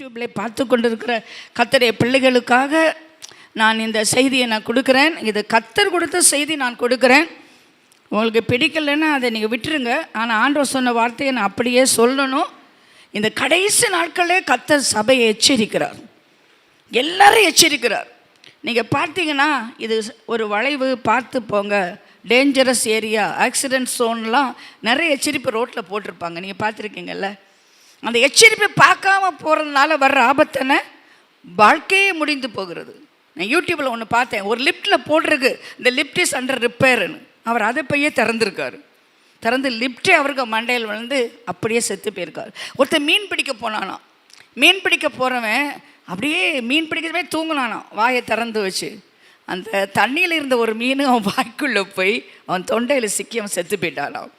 யூடியூப்ல பார்த்து கொண்டிருக்கிற கர்த்தருடைய பிள்ளைகளுக்காக நான் இந்த செய்தியை நான் கொடுக்குறேன். இது கர்த்தர் கொடுத்த செய்தி நான் கொடுக்குறேன். உங்களுக்கு பிடிக்கலைன்னா அதை நீங்கள் விட்டுருங்க. ஆனால் ஆண்டவர் சொன்ன வார்த்தையை நான் அப்படியே சொல்லணும். இந்த கடைசி நாட்களே கர்த்தர் சபையை எச்சரிக்கிறார், எல்லாரும் எச்சரிக்கிறார். நீங்கள் பார்த்தீங்கன்னா இது ஒரு வளைவு, பார்த்து போங்க, டேஞ்சரஸ் ஏரியா, ஆக்சிடென்ட் ஜோன்லாம் நிறைய எச்சரிப்பு ரோட்டில் போட்டிருப்பாங்க. நீங்கள் பார்த்துருக்கீங்கல்ல. அந்த எச்சரிப்பை பார்க்காம போகிறதுனால வர்ற ஆபத்தான வாழ்க்கையே முடிந்து போகிறது. நான் யூடியூப்பில் ஒன்று பார்த்தேன், ஒரு லிஃப்ட்டில் போட்டிருக்கு இந்த லிஃப்ட் இஸ் அண்டர் ரிப்பேர்னு. அவர் அதை பையே திறந்துருக்காரு. திறந்து லிஃப்டே அவருக்கு மண்டையில் விழுந்து அப்படியே செத்து போயிருக்காரு. ஒருத்தர் மீன் பிடிக்க போனானாம். மீன் பிடிக்க போகிறவன் அப்படியே மீன் பிடிக்கிறவே தூங்கினானாம், வாயை திறந்து வச்சு. அந்த தண்ணியில் இருந்த ஒரு மீன் அவன் வாய்க்குள்ளே போய் அவன் தொண்டையில் சிக்கி அவன் செத்து போயிட்டானாம்.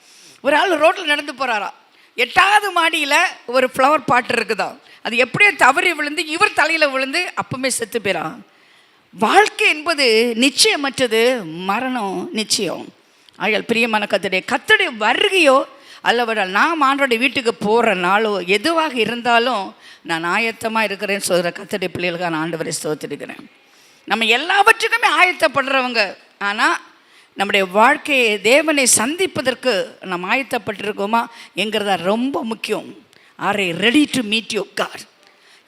ஒரு ஆள் ரோட்டில் நடந்து போகிறாராம். 8வது மாடியில் ஒரு ஃப்ளவர் பாட் இருக்குதான், அது எப்படியோ தவறி விழுந்து இவர் தலையில் விழுந்து அப்பவுமே செத்து போயிறான். வாழ்க்கை என்பது நிச்சயமற்றது, மரணம் நிச்சயம். ஆகையால் பிரியமான கர்த்தருடைய வருகையோ அல்லவரால் நாம் ஆண்டவருடைய வீட்டுக்கு போகிற நாளோ எதுவாக இருந்தாலும் நான் ஆயத்தமாக இருக்கிறேன்னு சொல்கிற கர்த்தருடைய பிள்ளைகளுக்கு நான் ஆண்டவரை ஸ்தோத்திரிக்கிறேன். நம்ம எல்லாவற்றுக்குமே ஆயத்தப்படுறவங்க, ஆனால் நம்முடைய வாழ்க்கையை தேவனை சந்திப்பதற்கு நம்ம ஆயத்தப்பட்டிருக்கோமா என்கிறதா ரொம்ப முக்கியம். Are I ready to meet you God?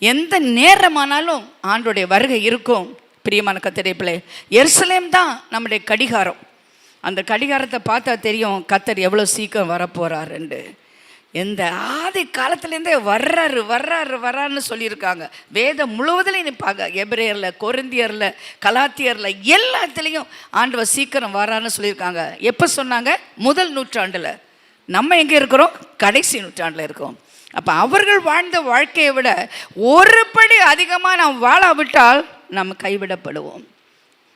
எந்த நேரமானாலும் ஆண்டோடைய வருகை இருக்கும். பிரியமான கர்த்தருடைய பிள்ளை, எருசலேம் தான் நம்முடைய கடிகாரம். அந்த கடிகாரத்தை பார்த்தா தெரியும் கர்த்தர் எவ்வளோ சீக்கிரம் வரப்போகிறாருண்டு. எந்த ஆதி காலத்துலேருந்தே வர்றாருன்னு சொல்லியிருக்காங்க. வேதம் முழுவதிலையும் நிற்பாங்க. எபிரேயரில், கொரிந்தியரில், கலாத்தியரில் எல்லாத்துலேயும் ஆண்டவர் சீக்கிரம் வரான்னு சொல்லியிருக்காங்க. எப்போ சொன்னாங்க? முதல் நூற்றாண்டில். நம்ம எங்கே இருக்கிறோம்? கடைசி நூற்றாண்டில் இருக்கோம். அப்போ அவர்கள் வாழ்ந்த வாழ்க்கையை விட ஒரு படி அதிகமாக நாம் வாழாவிட்டால் நம்ம கைவிடப்படுவோம்.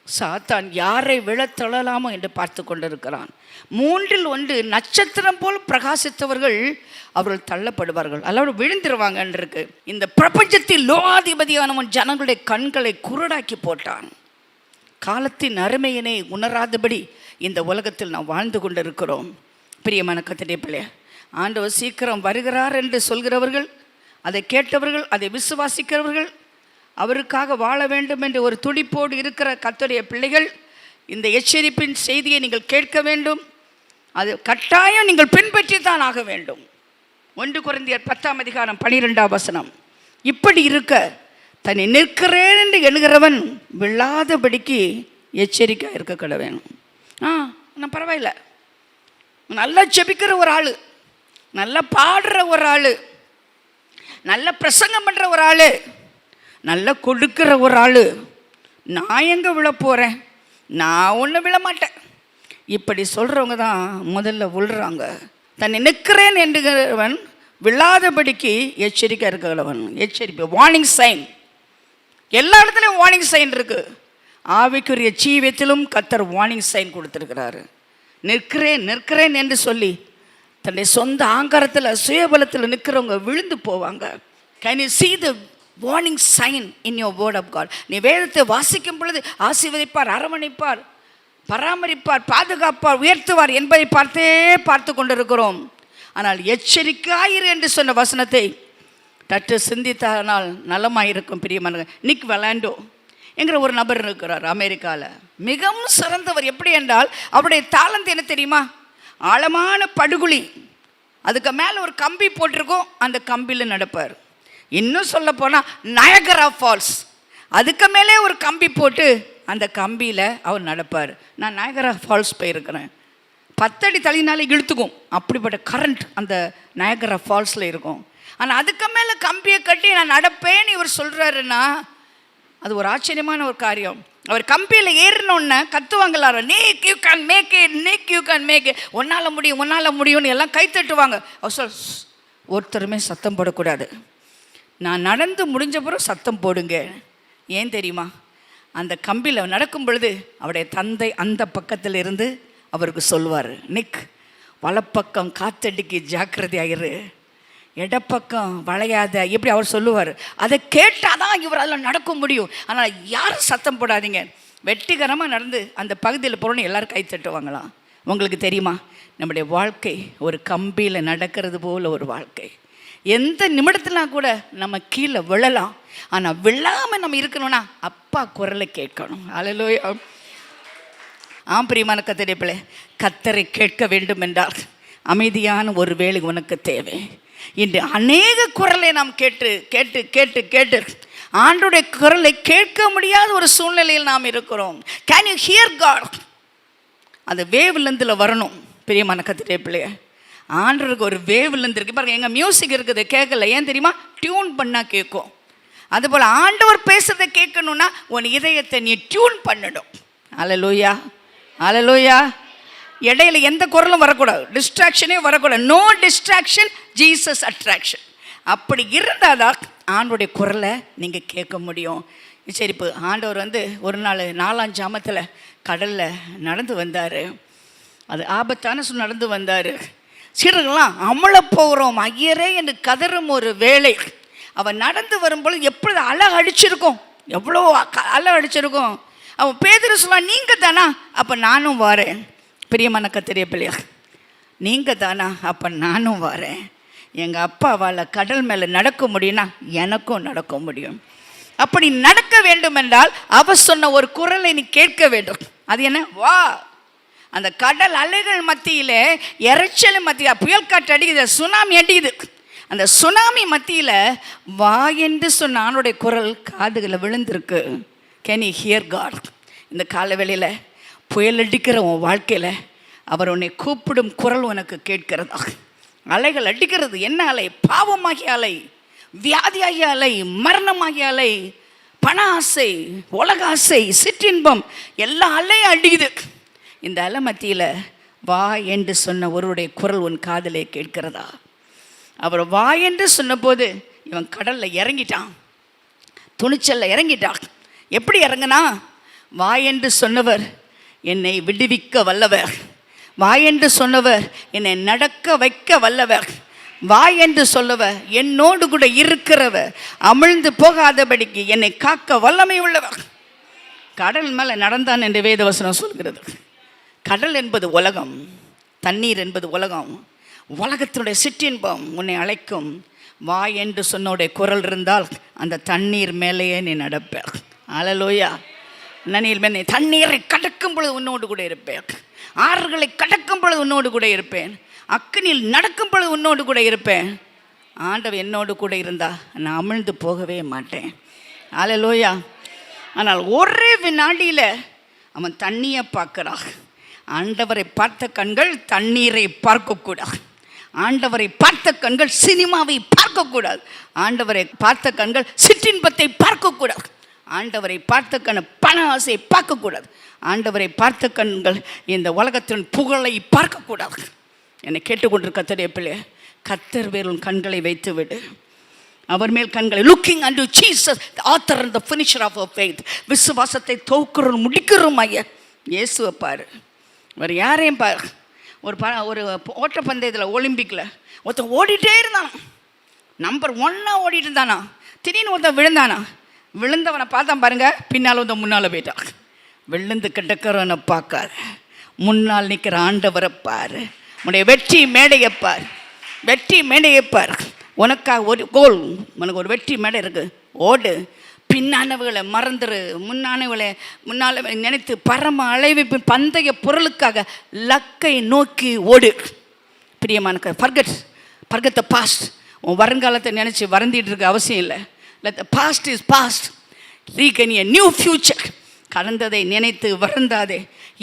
சாத்தான் யாரை விழத்தொழலாமோ என்று பார்த்து கொண்டிருக்கிறான். 3இல் 1 நட்சத்திரம் போல் பிரகாசித்தவர்கள் அவர்கள் தள்ளப்படுவார்கள், அல்லது விழுந்துருவாங்கன்னு இருக்கு. இந்த பிரபஞ்சத்தில் லோகாதிபதியானவன் ஜனங்களுடைய கண்களை குருடாக்கி போட்டான். காலத்தின் அருமையினை உணராதபடி இந்த உலகத்தில் நாம் வாழ்ந்து கொண்டிருக்கிறோம். பிரியமான கர்த்தருடைய பிள்ளை, ஆண்டவர் சீக்கிரம் வருகிறார் என்று சொல்கிறவர்கள், அதை கேட்டவர்கள், அதை விசுவாசிக்கிறவர்கள், அவருக்காக வாழ வேண்டும் என்று ஒரு துடிப்போடு இருக்கிற கர்த்தருடைய பிள்ளைகள், இந்த எச்சரிப்பின் செய்தியை நீங்கள் கேட்க வேண்டும். அது கட்டாயம் நீங்கள் பின்பற்றி தான் ஆக வேண்டும். 1 கொரிந்தியர் 10:12 இப்படி இருக்க தன்னை நிற்கிறேன் என்று எண்ணுகிறவன் விழாதபடிக்கு எச்சரிக்கை இருக்க கட வேணும். நான் பரவாயில்ல, நல்லா ஜெபிக்கிற ஒரு ஆள், நல்லா பாடுற ஒரு ஆள், நல்ல பிரசங்கம் பண்ணுற ஒரு ஆள், நல்லா கொடுக்குற ஒரு ஆள், நான் எங்கே விழ போகிறேன், நான் ஒன்றும் விழ மாட்டேன், இப்படி சொல்கிறவங்க தான் முதல்ல விழுறாங்க. தன்னை நிற்கிறேன் என்கிறவன் விழாதபடிக்கு எச்சரிக்கை இருக்கிறவன். எச்சரிப்பு, வார்னிங் சைன். எல்லா இடத்துலையும் வார்னிங் சைன் இருக்குது. ஆவிக்குரிய ஜீவியத்திலும் கர்த்தர் வார்னிங் சைன் கொடுத்துருக்கிறாரு. நிற்கிறேன் என்று சொல்லி தன்னுடைய சொந்த ஆங்காரத்தில் சுயபலத்தில் நிற்கிறவங்க விழுந்து போவாங்க. Can you see the warning sign in your word of God? நீ வேதத்தை வாசிக்கும் பொழுது ஆசீர்வதிப்பார், அரவணைப்பார், பராமரிப்பார், பாதுகாப்பார், உயர்த்துவார் என்பதை பார்த்து கொண்டிருக்கிறோம். ஆனால் எச்சரிக்கையாயிரு என்று சொன்ன வசனத்தை சற்று சிந்தித்தானால் நலமாயிருக்கும். பிரியமான நிக் வலாண்டோ என்கிற ஒரு நபர் இருக்கிறார் அமெரிக்காவில். மிகவும் சிறந்தவர். எப்படி என்றால் அவருடைய தாளந்து என்ன தெரியுமா? ஆழமான படுகுழி, அதுக்கு மேலே ஒரு கம்பி போட்டிருக்கோம், அந்த கம்பியில் நடப்பார். இன்னும் சொல்ல போனால் நயகரா ஃபால்ஸ், அதுக்கு மேலே ஒரு கம்பி போட்டு அந்த கம்பியில் அவர் நடப்பார். நான் நயகரா ஃபால்ஸ் போயிருக்கிறேன். 10 அடி தள்ளினாலே இழுத்துக்கும், அப்படிப்பட்ட கரண்ட் அந்த நயகரா ஃபால்ஸில் இருக்கும். ஆனால் அதுக்கு மேலே கம்பியை கட்டி நான் நடப்பேன்னு இவர் சொல்கிறாருன்னா அது ஒரு ஆச்சரியமான ஒரு காரியம். அவர் கம்பியில் ஏறினோன்னு கத்துவாங்களாரு, Nick you can make it, Nick you can make it, உன்னால் முடியும்னு எல்லாம் கை தட்டுவாங்க. அவர் சொல், ஒருத்தருமே சத்தம் போடக்கூடாது, நான் நடந்து முடிஞ்ச பிறகு சத்தம் போடுங்க. ஏன் தெரியுமா? அந்த கம்பியில் நடக்கும் பொழுது அவருடைய தந்தை அந்த பக்கத்தில் இருந்து அவருக்கு சொல்வார், நிக், வலப்பக்கம் காத்தடிக்கு ஜாக்கிரதையாயிரு, இடப்பக்கம் வளையாத, எப்படி அவர் சொல்லுவார். அதை கேட்டால் தான் இவரால் நடக்க முடியும். ஆனால் யாரும் சத்தம் போடாதீங்க. வெற்றிகரமாக நடந்து அந்த பகுதியில் போகிறோன்னு எல்லோரும் கை தட்டுவாங்களாம். உங்களுக்கு தெரியுமா, நம்முடைய வாழ்க்கை ஒரு கம்பியில் நடக்கிறது போல் ஒரு வாழ்க்கை. எந்த நிமிடத்துலாம் கூட நம்ம கீழே விழலாம். ஆனால் விழாமல் நம்ம இருக்கணும்னா அப்பா குரலை கேட்கணும். அல்லேலூயா. பிரியமான கர்த்தருடைய பிள்ளை, கர்த்தரை கேட்க வேண்டும் என்றால் அமைதியான ஒரு வேளை உனக்கு தேவை. இன்று அநேக குரலை நாம் கேட்டு கேட்டு கேட்டு கேட்டு ஆண்டவருடைய குரலை கேட்க முடியாத ஒரு சூழ்நிலையில் நாம் இருக்கிறோம். Can you hear God? அந்த வேவ் லெந்தில் வரணும். பிரியமான கர்த்தருடைய பிள்ளைய, ஆண்டவருக்கு ஒரு வேவ் லெந்து இருக்குது பாருங்க. எங்கள் மியூசிக் இருக்குது, கேட்கல. ஏன் தெரியுமா? டியூன் பண்ணால் கேட்கும். அதுபோல் ஆண்டவர் பேசுறதை கேட்கணும்னா உன் இதயத்தை நீ டியூன் பண்ணணும். அல்லேலூயா, அல்லேலூயா. இடையில எந்த குரலும் வரக்கூடாது, டிஸ்ட்ராக்ஷனே வரக்கூடாது. No distraction, Jesus attraction. அப்படி இருந்தால் தான் ஆண்டோடைய குரலை நீங்கள் கேட்க முடியும். சரி, இப்போ ஆண்டவர் ஒரு நாள் 4ஆம் ஜாமத்தில் கடலில் நடந்து வந்தார். அது ஆபத்தான நடந்து வந்தார். சீடர்கள்லாம் அமல போகிறோம் ஐயரே என்று கதறும் ஒரு வேளை. அவன் நடந்து வரும்பொழுது எப்பொழுது அலை அடிச்சிருக்கும், எவ்வளோ அலை அடிச்சிருக்கும். அவன் பேதுரு சொன்னான், நீங்கள் தானா? அப்போ நானும் வரேன். பிரியமான கர்த்தருடைய பிள்ளையா, நீங்கள் தானா? அப்போ நானும் வரேன். எங்கள் அப்பாவால் கடல் மேலே நடக்க முடியும்னா எனக்கும் நடக்க முடியும். அப்படி நடக்க வேண்டும் என்றால் அவர் சொன்ன ஒரு குரலை நீ கேட்க வேண்டும். அது என்ன? வா. அந்த கடல் அலைகள் மத்தியில், இறைச்சல் மத்தியில், புயல் காற்று அடிக்குது, சுனாமி அடிக்குது. அந்த சுனாமி மத்தியில் வா என்று சொன்ன ஆண்டவருடைய குரல் காதுகளை விழுந்திருக்கு. Can you hear God? இந்த காலவெளியில் புயல் அடிக்கிற உன் வாழ்க்கையில் அவர் உன்னை கூப்பிடும் குரல் உனக்கு கேட்கிறதா? அலைகள் அடிக்கிறது. என்ன அலை? பாவமாகிய அலை, வியாதியாகிய அலை, மரணமாகிய அலை, பண ஆசை, உலக ஆசை, சிற்றின்பம், எல்லா அலையும் அடிக்குது. இந்த அலை மத்தியில் வா என்று சொன்ன ஒருவருடைய குரல் உன் காதிலே கேட்கிறதா? அவர் வா என்று சொன்னபோது இவன் கடலில் இறங்கிட்டான், துணிச்சல்ல இறங்கிட்டான். எப்படி இறங்கினா? வா என்று சொன்னவர் என்னை விடுவிக்க வல்லவர், வா என்று சொன்னவர் என்னை நடக்க வைக்க வல்லவர், வா என்று சொல்லவர் என்னோடு கூட இருக்கிறவர், அமிழ்ந்து போகாதபடிக்கு என்னை காக்க வல்லமை உள்ளவர். கடல் மேலே நடந்தான் என்று வேதவசனம் சொல்கிறது. கடல் என்பது உலகம், தண்ணீர் என்பது உலகம், உலகத்தினுடைய சிற்றின்பம் உன்னை அழைக்கும். வா என்று சொன்னோடைய குரல் இருந்தால் அந்த தண்ணீர் மேலேயே நீ நடப்ப. அல்லேலூயா. தண்ணீரை கடக்கும் பொழுது உன்னோடு கூட இருப்பேன், ஆறுகளை கடக்கும் பொழுது உன்னோடு கூட இருப்பேன், அக்கினியில் நடக்கும் பொழுது உன்னோடு கூட இருப்பேன். ஆண்டவர் என்னோடு கூட இருந்தால் நான் அமிழ்ந்து போகவே மாட்டேன். அல்லேலூயா. ஆனால் ஒரே வினாடியில் அவன் தண்ணியை பார்க்குறான். ஆண்டவரை பார்த்த கண்கள் தண்ணீரை பார்க்கக்கூடாது. ஆண்டவரை பார்த்த கண்கள் சினிமாவை பார்க்கக்கூடாது. ஆண்டவரை பார்த்த கண்கள் சிற்றின்பத்தை பார்க்கக்கூடாது. ஆண்டவரை பார்த்த கண் பண ஆசையை பார்க்கக்கூடாது. ஆண்டவரை பார்த்த கண்கள் இந்த உலகத்தின் புகழை பார்க்கக்கூடாது. என்னை கேட்டுக்கொண்டிருக்க கர்த்தருடைய பிள்ளை, கர்த்தர் மேல் கண்களை வைத்து விடு. அவர் மேல் கண்களை, looking unto Jesus the author and the finisher of our faith. விசுவாசத்தை துவக்குறோம் முடிக்கிறோம் ஐயா இயேசுவை பாரு. வேறு யாரையும் பாரு. ஒரு ஓட்டப்பந்தயத்தில் ஒலிம்பிக்கில் ஒருத்தன் ஓடிட்டே இருந்தானா, நம்பர் 1 ஓடிட்டு இருந்தானா. திடீர்னு ஒருத்தன் விழுந்தானா. விழுந்தவனை பார்த்தான் பாருங்க, பின்னால் வந்து முன்னால் போயிட்டான். விழுந்து கிடக்கிறவனை பார்க்காத, முன்னால் நிற்கிற ஆண்டவரை பாரு. உன்னுடைய வெற்றி மேடையை பார், வெற்றி மேடையை பார். உனக்காக ஒரு கோல், உனக்கு ஒரு வெற்றி மேடை இருக்குது, ஓடு. பின்னானவர்களை மறந்துரு, முன்னால் நினைத்து பரம அலைவிப்பு பந்தய பொருளுக்காக லக்கை நோக்கி ஓடு. பிரியமான ஃபர்கெட் த பாஸ்ட். உன் வருங்காலத்தை நினச்சி வருந்திட்டு இருக்க அவசியம் இல்லை. let the past is past, regain a new future. கடந்ததை நினைத்து வருந்தாதே,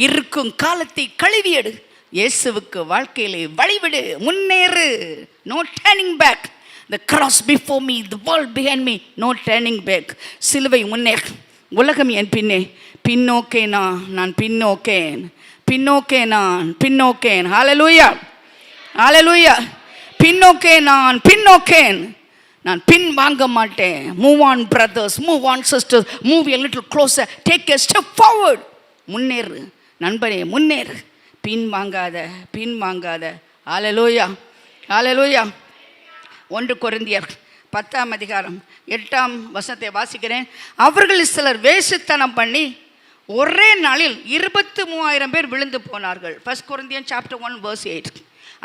இருக்கும் காலத்தை கழுவியடு. இயேசுவுக்கு வாழ்க்கையிலே வழிவிடு, முன்னேறு. no turning back. the cross before me, the world behind me, no turning back. சிலுவை முன்னே, உலகம் என் பின்னே, பின்னோக்கே நான் பின்னோக்கேன், பின்னோக்கே நான் பின்னோக்கேன். ஹalleluya, ஹalleluya. பின்னோக்கே நான் பின்னோக்கேன், நான் பின் வாங்க மாட்டேன். Move on brothers, move on sisters, move a little closer, take a step forward. முன்னேறு நண்பனே, முன்னேறு. பின் வாங்காத, பின் வாங்காத. ஹalleluya, ஹalleluya. 1 கொரிந்தியர் 10ஆம் அதிகாரம் 8ஆம் வசனத்தை வாசிக்கிறேன். அவர்களில் சிலர் வேசித்தனம் பண்ணி ஒரே நாளில் 23,000 பேர் விழுந்து போனார்கள். 1 Corinthians chapter 1 verse 8.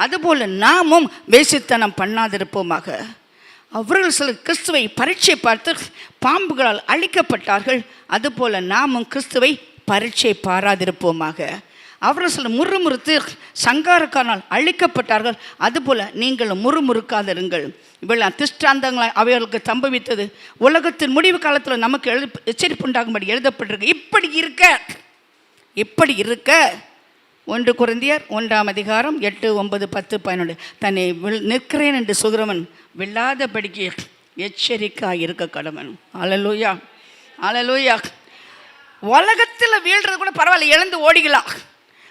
அதுபோல் நாமும் வேசித்தனம் பண்ணாதிருப்போமாக. அவர்கள் சில கிறிஸ்துவை பரீட்சை பார்த்து பாம்புகளால் அழிக்கப்பட்டார்கள். அதுபோல் நாமும் கிறிஸ்துவை பரீட்சை பாராதிருப்போமாக. அவர்கள் சில முறுமுறுத்து சங்காரக்காரனால் அழிக்கப்பட்டார்கள். அதுபோல் நீங்கள் முறுமுறுக்காதிருங்கள். இவெல்லாம் திஷ்டாந்தங்களாக அவைகளுக்கு சம்பவித்தது உலகத்தின் முடிவு காலத்தில் நமக்கு எச்சரிப்பு உண்டாகும்படி எழுதப்பட்டிருக்கு. இப்படி இருக்க 1 கொரிந்தியர் 1 8, 9, 10, 11 தன்னை நிற்கிறேன் என்று சொல்கிறவன் விழாதபடிக்கு எச்சரிக்கையாக இருக்க கடவன். அல்லேலூயா, அல்லேலூயா. உலகத்தில் வீழ்றது கூட பரவாயில்ல, எழுந்து ஓடிக்கலாம்.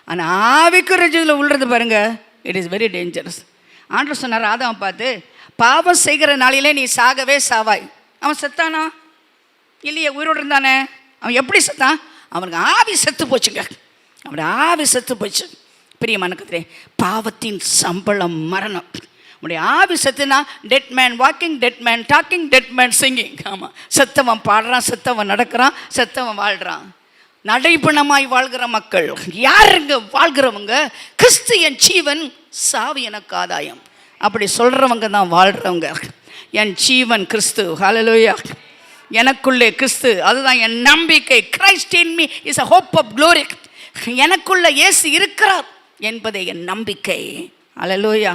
ஆனால் ஆவிக்குரிய விழுறது பாருங்க, இட் இஸ் வெரி டேஞ்சரஸ். ஆண்டவர் சொன்னார் ஆதாமை பார்த்து, பாவம் செய்கிற நாளிலே நீ சாகவே சாவாய். அவன் செத்தானா இல்லையே? உயிரோடு இருந்தானே. அவன் எப்படி செத்தான்? அவனுக்கு ஆவி செத்து போச்சுங்க. அவனுடைய ஆவி செத்து போச்சு. பிரியமான கர்த்தரே, பாவத்தின் சம்பளம் மரணம். உடைய ஆவி செத்துனா dead man walking, dead man talking, dead man singing. ஆமாம், செத்தவன் பாடுறான், செத்தவன் நடக்கிறான், செத்தவன் வாழ்கிறான். நடைபணமாய் வாழ்கிற மக்கள் யாருங்க? வாழ்கிறவங்க கிறிஸ்து என் ஜீவன், சாவு எனக்கு ஆதாயம். அப்படி சொல்கிறவங்க தான் வாழ்கிறவங்க. என் ஜீவன் கிறிஸ்து, ஹல்லேலூயா, எனக்குள்ளே கிறிஸ்து, அதுதான் என் நம்பிக்கை. Christ in me is a hope of glory. எனக்குள்ள இயேசு இருக்கிறார் என்பதே என் நம்பிக்கை. ஹல்லேலூயா.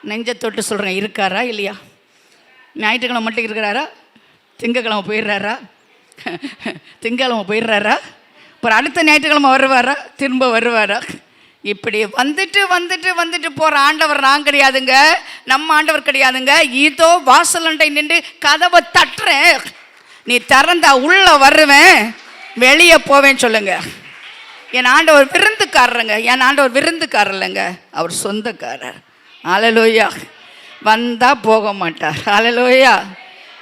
நெஞ்ச தொட்டு சொல்கிறேன், இருக்காரா இல்லையா? ஞாயிற்றுக்கிழமை மட்டும் இருக்கிறாரா? திங்கக்கிழமை போயிடுறாரா? திங்கக்கிழமை போயிடுறாரா? அப்புறம் அடுத்த ஞாயிற்றுக்கிழமை வருவாரா? திரும்ப வருவாரா? இப்படி வந்துட்டு வந்துட்டு வந்துட்டு போகிற ஆண்டவர் நான் கிடையாதுங்க, நம்ம ஆண்டவர் கிடையாதுங்க. இதோ வாசலண்டை நின்று கதவை தட்டுறேன், நீ திறந்தா உள்ள வருவேன், வெளியே போவேன் சொல்லுங்க. என் ஆண்டவர் விருந்துக்காரருங்க. என் ஆண்டவர் விருந்துக்காரர் இல்லைங்க, அவர் சொந்தக்காரர். அல்லேலூயா. வந்தால் போக மாட்டார். அல்லேலூயா.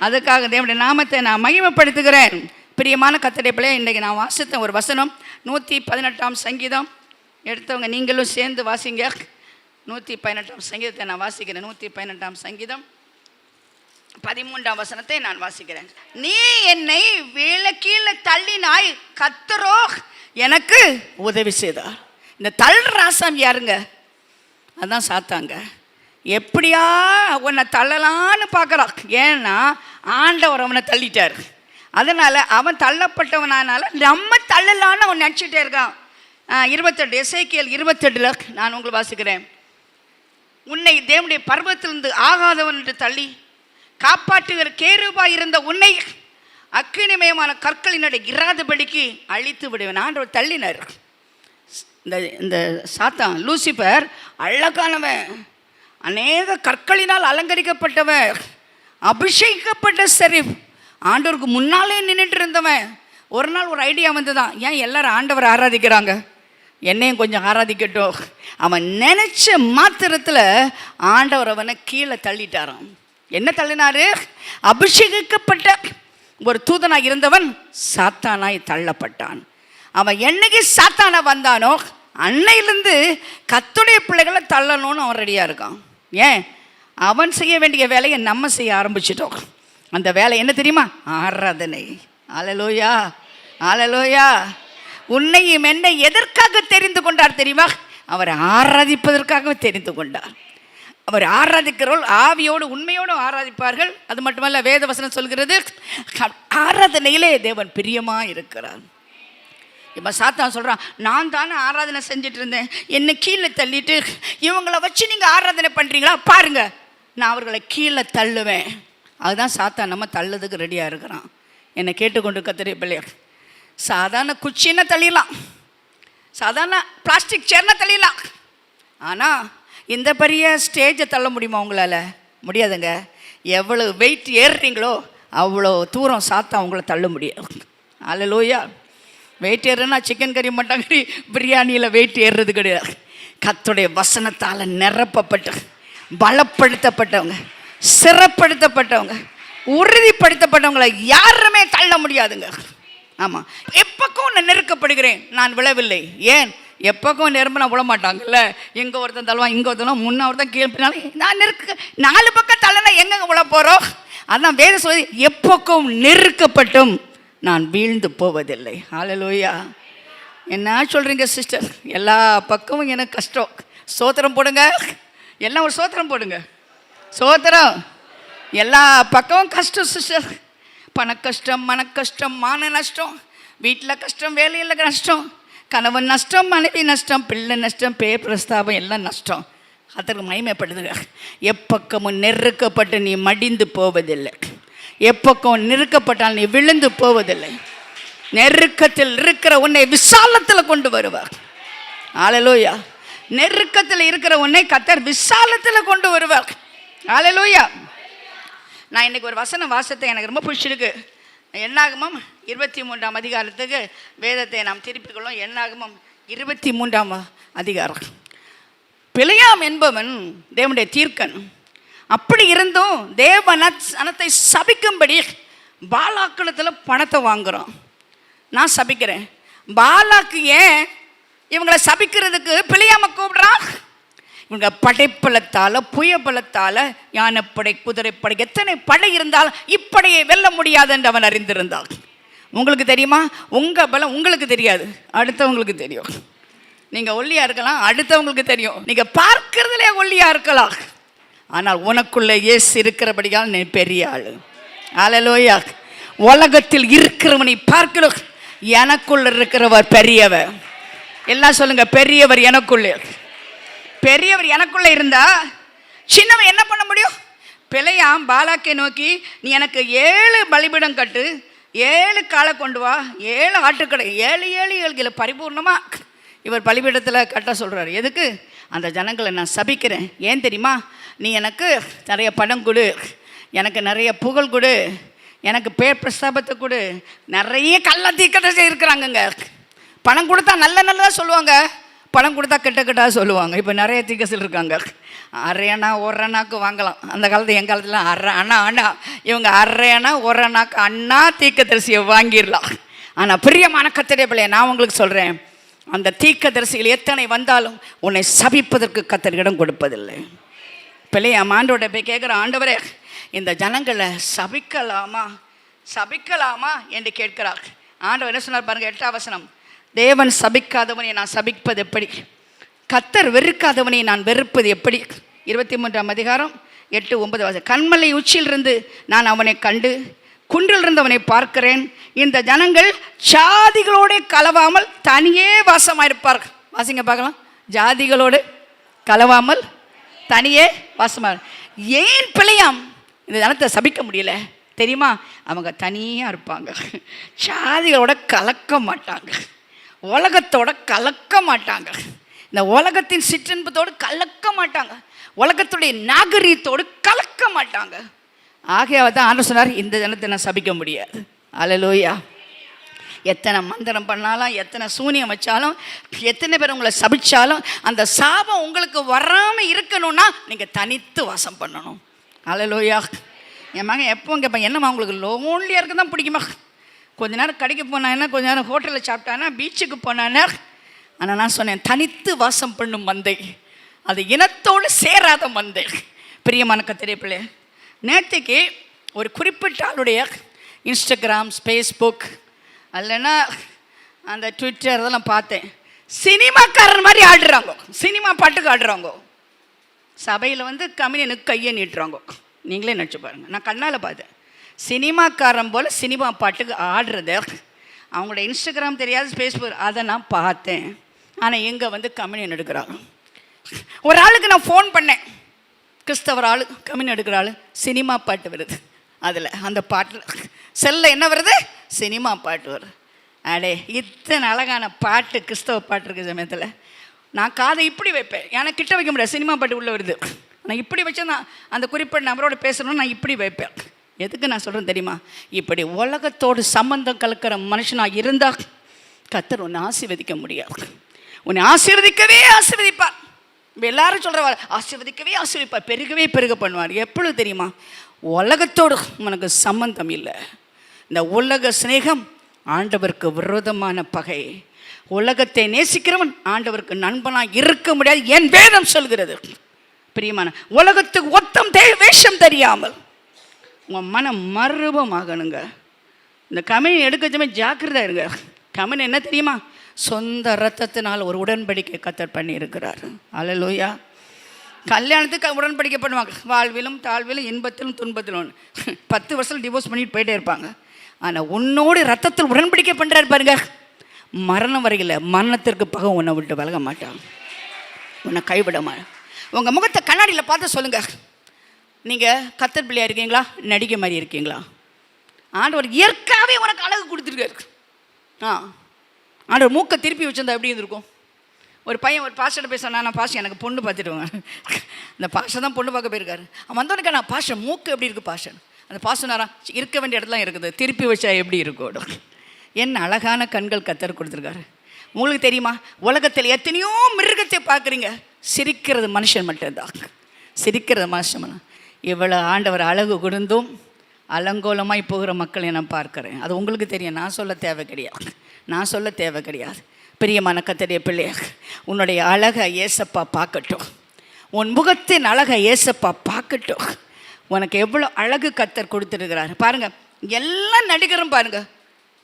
அதுக்காக தேவனுடைய நாமத்தை நான் மகிமைப்படுத்துகிறேன். பிரியமான கர்த்தருடைய பிள்ளையே, இன்றைக்கு நான் வாசித்த ஒரு வசனம் 118 சங்கீதம். எடுத்தவங்க நீங்களும் சேர்ந்து வாசிங்க. 118 சங்கீதத்தை நான் வாசிக்கிறேன். 118 சங்கீதம் 13 வசனத்தை நான் வாசிக்கிறேன். நீ என்னை கீழே தள்ளினாய், கர்த்தரோ எனக்கு உதவி செய்தார். இந்த தள்ளுற ராசாமி யாருங்க? அதான் சாத்தாங்க. எப்படியா உன்னை தள்ளலான்னு பார்க்குறான். ஏன்னா ஆண்டவர் அவனை தள்ளிட்டார். அதனால் அவன் தள்ளப்பட்டவனால நம்ம தள்ளலான்னு அவன் நினச்சிட்டே இருக்கான். 28 எசேக்கியேல் 28 நான் உங்களுக்கு வாசிக்கிறேன். உன்னை தேவனுடைய பர்வத்திலிருந்து ஆகாதவன் என்று தள்ளி காப்பாற்றுகிற கேருபாய் இருந்த உன்னை அக்கினிமயமான கற்களினடை இராதபடிக்கு அழித்து விடுவேன். ஆண்டவர் தள்ளினார். இந்த சாத்தான் லூசிபர் அழகானவன், அநேக கற்களினால் அலங்கரிக்கப்பட்டவன், அபிஷேகிக்கப்பட்ட ஷெரீப், ஆண்டவருக்கு முன்னாலே நின்றுட்டு இருந்தவன். ஒரு நாள் ஒரு ஐடியா வந்து தான், ஏன் எல்லாரும் ஆண்டவரை ஆராதிக்கிறாங்க, என்னையும் கொஞ்சம் ஆராதிக்கட்டும். அவன் நினச்ச மாத்திரத்தில் ஆண்டவர் அவனை கீழே தள்ளிட்டாரான். என்ன தள்ளினாரு? அபிஷேகிக்கப்பட்ட ஒரு தூதனாக இருந்தவன் சாத்தானாய் தள்ளப்பட்டான். அவன் என்னைக்கு சாத்தானா வந்தானோ அன்னையிலேருந்து கர்த்தருடைய பிள்ளைகளை தள்ளணும்னு அவன் ரெடியாக இருக்கான். ஏன்? அவன் செய்ய வேண்டிய வேலையை நம்ம செய்ய ஆரம்பிச்சிட்டோம். அந்த வேலை என்ன தெரியுமா? ஆராதனை. அல்லேலூயா, அல்லேலூயா. உன்னையும் என்னை எதற்காக தெரிந்து கொண்டார் தெரியுமா? அவரை ஆராதிப்பதற்காக தெரிந்து கொண்டார். அவர் ஆராதிக்கிறவர்கள் ஆவியோடு உண்மையோடு ஆராதிப்பார்கள். அது மட்டுமல்ல, வேத வசனம் சொல்கிறது ஆராதனையிலே தேவன் பிரியமாக இருக்கிறார். இப்போ சாத்தான் சொல்கிறான், நான் தானே ஆராதனை செஞ்சுட்டு இருந்தேன், என்னை கீழே தள்ளிட்டு இவங்களை வச்சு நீங்கள் ஆராதனை பண்ணுறீங்களா? பாருங்கள், நான் அவர்களை கீழே தள்ளுவேன். அதுதான் சாத்தான் நம்ம தள்ளுறதுக்கு ரெடியாக இருக்கிறான். என்னை கேட்டுக்கொண்டு கர்த்தருடைய பிள்ளைகள், சாதாரண குச்சின்னா தள்ளிடலாம், சாதாரண பிளாஸ்டிக் சேர்னா தள்ளிடலாம். ஆனால் இந்த பெரிய ஸ்டேஜை தள்ள முடியுமா உங்களால்? முடியாதுங்க. எவ்வளோ வெயிட் ஏறுறீங்களோ அவ்வளோ தூரம் சாத்தான் உங்களை தள்ள முடியும். அல்லேலூயா. வெயிட் ஏறுனா சிக்கன் கறி, மட்டன் கறி, பிரியாணியில் வெயிட் ஏறுறது கிடையாது. கர்த்தருடைய வசனத்தால் நிரப்பப்பட்டு பலப்படுத்தப்பட்டவங்க, சிறப்படுத்தப்பட்டவங்க, உறுதிப்படுத்தப்பட்டவங்களை யாருமே தள்ள முடியாதுங்க. ஆமாம், எப்பக்கம் நான் நெருக்கப்படுகிறேன், நான் விழவில்லை. ஏன்? எப்பக்கம் நெரும்பினா விழ மாட்டாங்கல்ல. எங்கே ஒருத்தன் தள்ளுவான், இங்கே ஒருத்தனும், முன்ன ஒருத்தன் கீழே பின்னாலும் நான் நெருக்க 4 பக்கம் தள்ளனா எங்கெங்கே விழ போகிறோம்? அதான் வேதம் சொல்லி, எப்பக்கம் நெருக்கப்பட்டும் நான் வீழ்ந்து போவதில்லை. ஹல்லேலூயா. என்ன சொல்கிறீங்க சிஸ்டர்? எல்லா பக்கமும் எனக்கு கஷ்டம். சோத்திரம் போடுங்க, எல்லாம் ஒரு சோத்திரம் போடுங்க. சோத்திரம். எல்லா பக்கமும் கஷ்டம் சிஸ்டர். பண கஷ்டம், மன கஷ்டம், மான நஷ்டம், வீட்டில் கஷ்டம், வேலையில் நஷ்டம், கணவன் நஷ்டம், மனைவி நஷ்டம், பிள்ளை நஷ்டம், பேர் பிரஸ்தாபம், எல்லாம் நஷ்டம். அதற்கு மகிமைப்படுதுங்க. எப்பக்கமும் நெருக்கப்பட்டு நீ மடிந்து போவதில்லை. எப்பக்கம் நெருக்கப்பட்டால் நீ விழுந்து போவதில்லை. நெருக்கத்தில் இருக்கிற உன்னை விசாலத்தில் கொண்டு வருவார். ஹல்லேலூயா. நெருக்கத்தில் இருக்கிற உன்னை கர்த்தர் விசாலத்தில் கொண்டு வருவார். ஹல்லேலூயா. நான் இன்றைக்கி ஒரு வசன வாசத்தை எனக்கு ரொம்ப பிடிச்சிருக்கு. என்னாகமம் 23ஆம் அதிகாரத்துக்கு வேதத்தை நாம் திருப்பிக்கொள்ளும். என்னாகமம் 23ஆம் அதிகாரம். பிலேயாம் என்பவன் தேவனுடைய தீர்க்கன். அப்படி இருந்தும் தேவனத்தை சபிக்கும்படி பாலாக்களத்தில் பணத்தை வாங்குகிறோம். நான் சபிக்கிறேன். பாலாக்கு ஏன் இவங்களை சபிக்கிறதுக்கு பிலேயாமை கூப்பிடுறான்? இவங்க படைப்பலத்தால், புயபலத்தால், யானைப்படை, குதிரைப்படை, எத்தனை படை இருந்தாலும் இப்படையை வெல்ல முடியாது என்று அவன் அறிந்திருந்தான். உங்களுக்கு தெரியுமா? உங்கள் பலம் உங்களுக்கு தெரியாது, அடுத்தவங்களுக்கு தெரியும். நீங்கள் ஒல்லியாக இருக்கலாம், அடுத்தவங்களுக்கு தெரியும். நீங்கள் பார்க்கறதுலே ஒல்லியாக இருக்கலாம், ஆனால் உனக்குள்ளே இயேசு இருக்கிறபடியால் நீ பெரிய ஆள். ஹல்லேலூயா. உலகத்தில் இருக்கிறவனை பார்க்கிறோம், எனக்குள்ள இருக்கிறவர் பெரியவர். எல்லாம் சொல்லுங்க, பெரியவர் எனக்குள்ளே. பெரியவர் எனக்குள்ளே இருந்தா சின்னவன் என்ன பண்ண முடியும்? பிலேயாம் பாலாக்கை நோக்கி, நீ எனக்கு 7 பலிபீடம் கட்டு, 7 காளை கொண்டு வா, 7 ஆட்டுக்கடை, 7 கிலோ பரிபூர்ணமாக இவர் பலிபீடத்தில் கட்ட சொல்கிறார். எதுக்கு? அந்த ஜனங்களை நான் சபிக்கிறேன். ஏன் தெரியுமா? நீ எனக்கு நிறைய பணம் கொடு, எனக்கு நிறைய புகழ் கொடு, எனக்கு பேர் பிரஸ்தாபத்தை கொடு. நிறைய கள்ள தீர்க்கதரிசி இருக்கிறாங்கங்க. பணம் கொடுத்தா நல்லதாக சொல்லுவாங்க, பணம் கொடுத்தா கெட்ட சொல்லுவாங்க. இப்போ நிறைய தீர்க்கதரிசிகள் இருக்காங்க. அரையணா ஒரு அண்ணாக்கு வாங்கலாம். அந்த காலத்தில் என் காலத்தில் அண்ணா இவங்க அரையணா ஒரு அண்ணாக்கு அண்ணா தீர்க்கதரிசியை வாங்கிடலாம். ஆனால் பிரியமான கர்த்தருடைய பிள்ளையே, நான் உங்களுக்கு சொல்கிறேன், அந்த தீர்க்கதரிசிகள் எத்தனை வந்தாலும் உன்னை சபிப்பதற்கு கர்த்தர் இடம் கொடுப்பதில்லை. பிலேயாம் ஆண்டவரை போய் கேட்குற, ஆண்டவரே இந்த ஜனங்களை சபிக்கலாமா என்று கேட்கிறார். ஆண்டவர் என்ன சொன்னார் பாருங்கள், 8ஆம் வசனம். தேவன் சபிக்காதவனை நான் சபிப்பது எப்படி? கர்த்தர் வெறுக்காதவனை நான் வெறுப்பது எப்படி? 23ஆம் அதிகாரம் 8-9 வசனம். கண்மலை உச்சியிலிருந்து நான் அவனை கண்டு குன்றிலிருந்து அவனை பார்க்கிறேன். இந்த ஜனங்கள் ஜாதிகளோடு கலவாமல் தனியே வாசமாயிருப்பார்கள். வாசிங்க பார்க்கலாம். ஜாதிகளோடு கலவாமல் தனியே வாசமாக. ஏன் பிலேயாம் இந்த ஜனத்தை சபிக்க முடியல தெரியுமா? அவங்க தனியாக இருப்பாங்க, ஜாதிகளோட கலக்க மாட்டாங்க, உலகத்தோட கலக்க மாட்டாங்க, இந்த உலகத்தின் சிற்றின்பத்தோடு கலக்க மாட்டாங்க, உலகத்துடைய நாகரீகத்தோடு கலக்க மாட்டாங்க. ஆகையாவ தான் ஆண்டவர் சொன்னார், இந்த ஜனத்தை நான் சபிக்க முடியாது. ஹல்லேலூயா. எத்தனை மந்திரம் பண்ணாலும், எத்தனை சூனியம் வச்சாலும், எத்தனை பேர் உங்களை சபிச்சாலும், அந்த சாபம் உங்களுக்கு வராமல் இருக்கணும்னா நீங்கள் தனித்து வாசம் பண்ணணும். ஹல்லேலூயா. என் மகன் எப்போ கேட்பேன், என்னம்மா உங்களுக்கு லோன்லியாக இருக்க தான் பிடிக்குமா? கொஞ்ச நேரம் கடைக்கு போனான்னா, கொஞ்ச நேரம் ஹோட்டலில் சாப்பிட்டானா, பீச்சுக்கு போனானா. ஆனால் நான் சொன்னேன், தனித்து வாசம் பண்ணும் மந்தை அது இனத்தோடு சேராத மந்தை. பிரியமான கர்த்தருடைய பிள்ளையே, நேற்றுக்கு ஒரு குறிப்பிட்ட ஆளுடைய இன்ஸ்டாகிராம், ஃபேஸ்புக், இல்லைன்னா அந்த ட்விட்டர் இதெல்லாம் பார்த்தேன். சினிமாக்காரன் மாதிரி ஆடுறாங்க, சினிமா பாட்டுக்கு ஆடுறாங்க. சபையில் வந்து கம்யூனியனுக்கு கையை நீட்டுறாங்க. நீங்களே நினச்சி பாருங்கள். நான் கண்ணால் பார்த்தேன். சினிமாக்காரன் போல் சினிமா பாட்டுக்கு ஆடுறது. அவங்களோட இன்ஸ்டாகிராம் தெரியாது, ஃபேஸ்புக், அதை நான் பார்த்தேன். ஆனால் எங்கே வந்து கம்யூனியன் எடுக்கிறாங்க. ஒரு ஆளுக்கு நான் ஃபோன் பண்ணேன், கிறிஸ்தவர் ஆள், கம்யூனியன் எடுக்கிற ஆள். சினிமா பாட்டு வருது அதில், அந்த பாட்டில் செல்ல என்ன வருது? சினிமா பாட்டு வருது. அடே, இத்தனை அழகான பாட்டு, கிறிஸ்தவ பாட்டு இருக்குது சமயத்தில். நான் காதை இப்படி வைப்பேன், எனக்கு கிட்ட வைக்க முடியாது, சினிமா பாட்டு உள்ளே வருது. நான் இப்படி வச்சா நான் அந்த குறிப்பிட்ட நபரோட பேசணும்னு நான் இப்படி வைப்பேன். எதுக்கு நான் சொல்கிறேன் தெரியுமா? இப்படி உலகத்தோடு சம்பந்தம் கலக்கிற மனுஷனாக இருந்தால் கர்த்தர் உன்னை ஆசீர்வதிக்க முடியாது. உன்னை ஆசீர்வதிக்கவே ஆசீர்வதிப்பார். இப்போ எல்லாரும் சொல்கிற ஆசீர்வதிக்கவே ஆசீர்வதிப்பார், பெருகவே பெருக பண்ணுவார். எப்பொழுது தெரியுமா? உலகத்தோடு உனக்கு சம்பந்தம் இல்லை. இந்த உலக சிநேகம் ஆண்டவருக்கு விரோதமான பகை. உலகத்தை நேசிக்கிறவன் ஆண்டவருக்கு நண்பனாக இருக்க முடியாது, என் வேதம் சொல்கிறது. பிரியமான, உலகத்துக்கு ஒத்தம் வேஷம் தெரியாமல் உங்கள் மனம் மறுபமாகணுங்க. இந்த கம்யூனியன் எடுக்கச்சுமே ஜாக்கிரதா இருங்க. கம்யூனியன் என்ன தெரியுமா? சொந்த ரத்தத்தினால் ஒரு உடன்படிக்கை கர்த்தர் பண்ணி இருக்கிறார். ஹல்லேலூயா. கல்யாணத்துக்கு உடன்படிக்கை பண்ணுவாங்க, வாழ்விலும் தாழ்விலும் இன்பத்திலும் துன்பத்திலும். 10 வருஷம் டிவோர்ஸ் பண்ணிட்டு போயிட்டே இருப்பாங்க. ஆனால் உன்னோடு ரத்தத்தில் உடன்படிக்கை பண்ணுறாரு பாருங்க, மரணம் வரையில் மரணத்திற்கு பகம் உன்னை விட்டு விலக மாட்டான், உன்னை கைவிட மாட்டான். உங்கள் முகத்தை கண்ணாடியில் பார்த்து சொல்லுங்கள், நீங்கள் கத்தர் பிள்ளையாக இருக்கீங்களா, நடிகை மாதிரி இருக்கீங்களா? ஆண்டவர் இயற்கையாகவே உனக்கு அழகு கொடுத்துருக்காரு. ஆண்டவர் மூக்கை திருப்பி வச்சிருந்தா எப்படி இருந்திருக்கும்? ஒரு பையன் ஒரு பாஸ்டர்கிட்ட போய் சொன்னா, நான் பாஸ்டர் எனக்கு பொண்ணு பார்த்துட்டுவாங்க. அந்த பாஸ்டர் தான் பொண்ணு பார்க்க போயிருக்காரு. அவன் வந்தவனுக்கு, நான் பாஸ்டர் மூக்கு எப்படி இருக்குது பாஸ்டர்? அந்த பாஸ்டர் இருக்க வேண்டிய இடத்துலாம் இருக்குது, திருப்பி வச்சா எப்படி இருக்கும்? என்ன அழகான கண்கள் கத்தர் கொடுத்துருக்காரு. உங்களுக்கு தெரியுமா, உலகத்தில் எத்தனையோ மிருகத்தை பார்க்குறீங்க, சிரிக்கிறது மனுஷன் மட்டும்தான், சிரிக்கிறது மனுஷன். இவ்வளோ ஆண்டவர் அழகு கொடுந்தும் அலங்கோலமாய் போகிற மக்களை நான் பார்க்குறேன். அது உங்களுக்கு தெரியும், நான் சொல்ல தேவை கிடையாது, நான் சொல்ல தேவை கிடையாது. பிரியமான கர்த்தருடைய பிள்ளையாக, உன்னுடைய அழகை ஏசப்பா பார்க்கட்டும், உன் முகத்தின் அழகை ஏசப்பா பார்க்கட்டும். உனக்கு எவ்வளோ அழகு கர்த்தர் கொடுத்துருக்கிறாரு பாருங்கள். எல்லாம் நடிகரும் பாருங்கள்,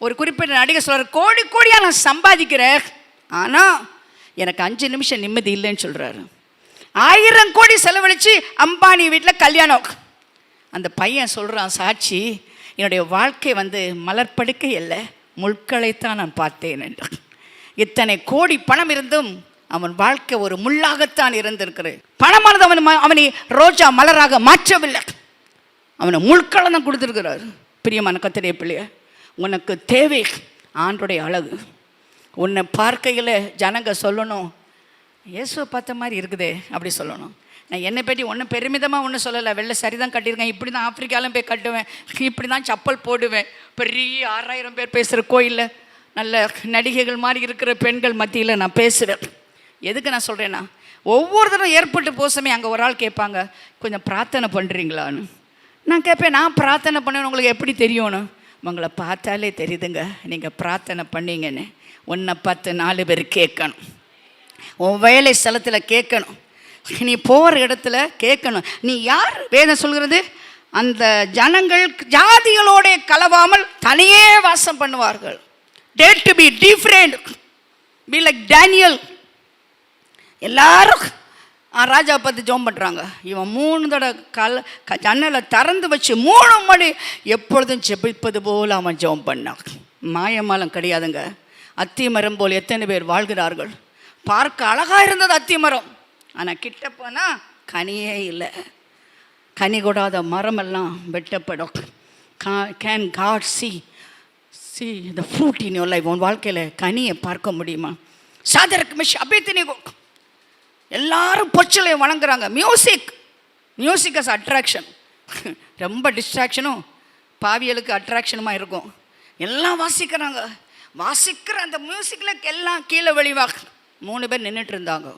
ஒரு குறிப்பிட்ட நடிகர் சொல்கிறார், கோடி கோடியாக நான் சம்பாதிக்கிறேன், ஆனால் எனக்கு 5 நிமிஷம் நிம்மதி இல்லைன்னு சொல்கிறாரு. 1000 கோடி செலவழித்து அம்பானி வீட்டில் கல்யாணம். அந்த பையன் சொல்கிறான், சாட்சி, என்னுடைய வாழ்க்கை மலர்படுக்கை இல்லை, முட்களைத்தான் நான் பார்த்தேன் என்று. இத்தனை கோடி பணம் இருந்தும் அவன் வாழ்க்கை ஒரு முள்ளாகத்தான் இருந்திருக்கிறது. பணமானது அவனை ரோஜா மலராக மாற்றவில்லை, அவனை முள்களை தான் கொடுத்துருக்கிறார். பிரியமான கர்த்தருடைய பிள்ளைய, உனக்கு தேவை ஆண்டோடைய அழகு. உன்னை பார்க்கையில் ஜனங்க சொல்லணும், இயேசுவை பார்த்த மாதிரி இருக்குதே அப்படி சொல்லணும். நான் என்னை பற்றி ஒன்றும் பெருமிதமாக ஒன்றும் சொல்லலை, வெள்ளை சரிதான் கட்டியிருக்கேன், இப்படி தான் ஆப்பிரிக்காலும் போய் கட்டுவேன், இப்படி தான் சப்பல் போடுவேன். பெரிய 6000 பேர் பேசுகிற கோயிலில் நல்ல நடிகைகள் மாதிரி இருக்கிற பெண்கள் மத்தியில் நான் பேசுவேன். எதுக்கு நான் சொல்கிறேன்னா, ஒவ்வொரு தடவை ஏற்பட்டு போசமே அங்கே ஒரு ஆள் கேட்பாங்க, கொஞ்சம் பிரார்த்தனை பண்ணுறீங்களான்னு. நான் கேட்பேன், நான் பிரார்த்தனை பண்ணுவேன் உங்களுக்கு எப்படி தெரியும்னு? உங்களை பார்த்தாலே தெரியுதுங்க நீங்கள் பிரார்த்தனை பண்ணீங்கன்னு. உன்னை பார்த்து 4 பேர் கேட்கணும், உன் வேலை ஸ்தலத்தில் கேட்கணும், நீ போகிற இடத்துல கேட்கணும். நீ யார்? வேதம் சொல்கிறது, அந்த ஜனங்கள் ஜாதிகளோட கலவாமல் தனியே வாசம் பண்ணுவார்கள். Dare to be different, be like Daniel. எல்லாரும் ராஜா பார்த்து ஜெபம் பண்ணுறாங்க. இவன் 3 தடவை ஜன்னலை திறந்து வச்சு 3 மணி எப்பொழுதும் ஜெபிப்பது போல் அவன் ஜெபம் பண்ணான். மாயமாலம் கிடையாதுங்க. அத்தி மரம் போல் எத்தனை பேர் வாழ்கிறார்கள். பார்க்க அழகாக இருந்தது அத்தி மரம், ஆனால் கிட்ட போனால் கனியே இல்லை. கனி கொடாத மரமெல்லாம் வெட்டப்படும். Can God see the fruit in your life? உன் வாழ்க்கையில் கனியை பார்க்க முடியுமா? சாதரக் மேஷக் அபேத்நேகோ எல்லாரும் பொச்சலை வணங்குறாங்க. Music as attraction. ரொம்ப டிஸ்ட்ராக்ஷனும் பாவியலுக்கு அட்ராக்ஷனுமாக இருக்கும். எல்லாம் வாசிக்கிறாங்க, வாசிக்கிற அந்த மியூசிக்கில் எல்லாம் கீழே வெளிவாக 3 பேர் நின்றுட்டு இருந்தாங்க.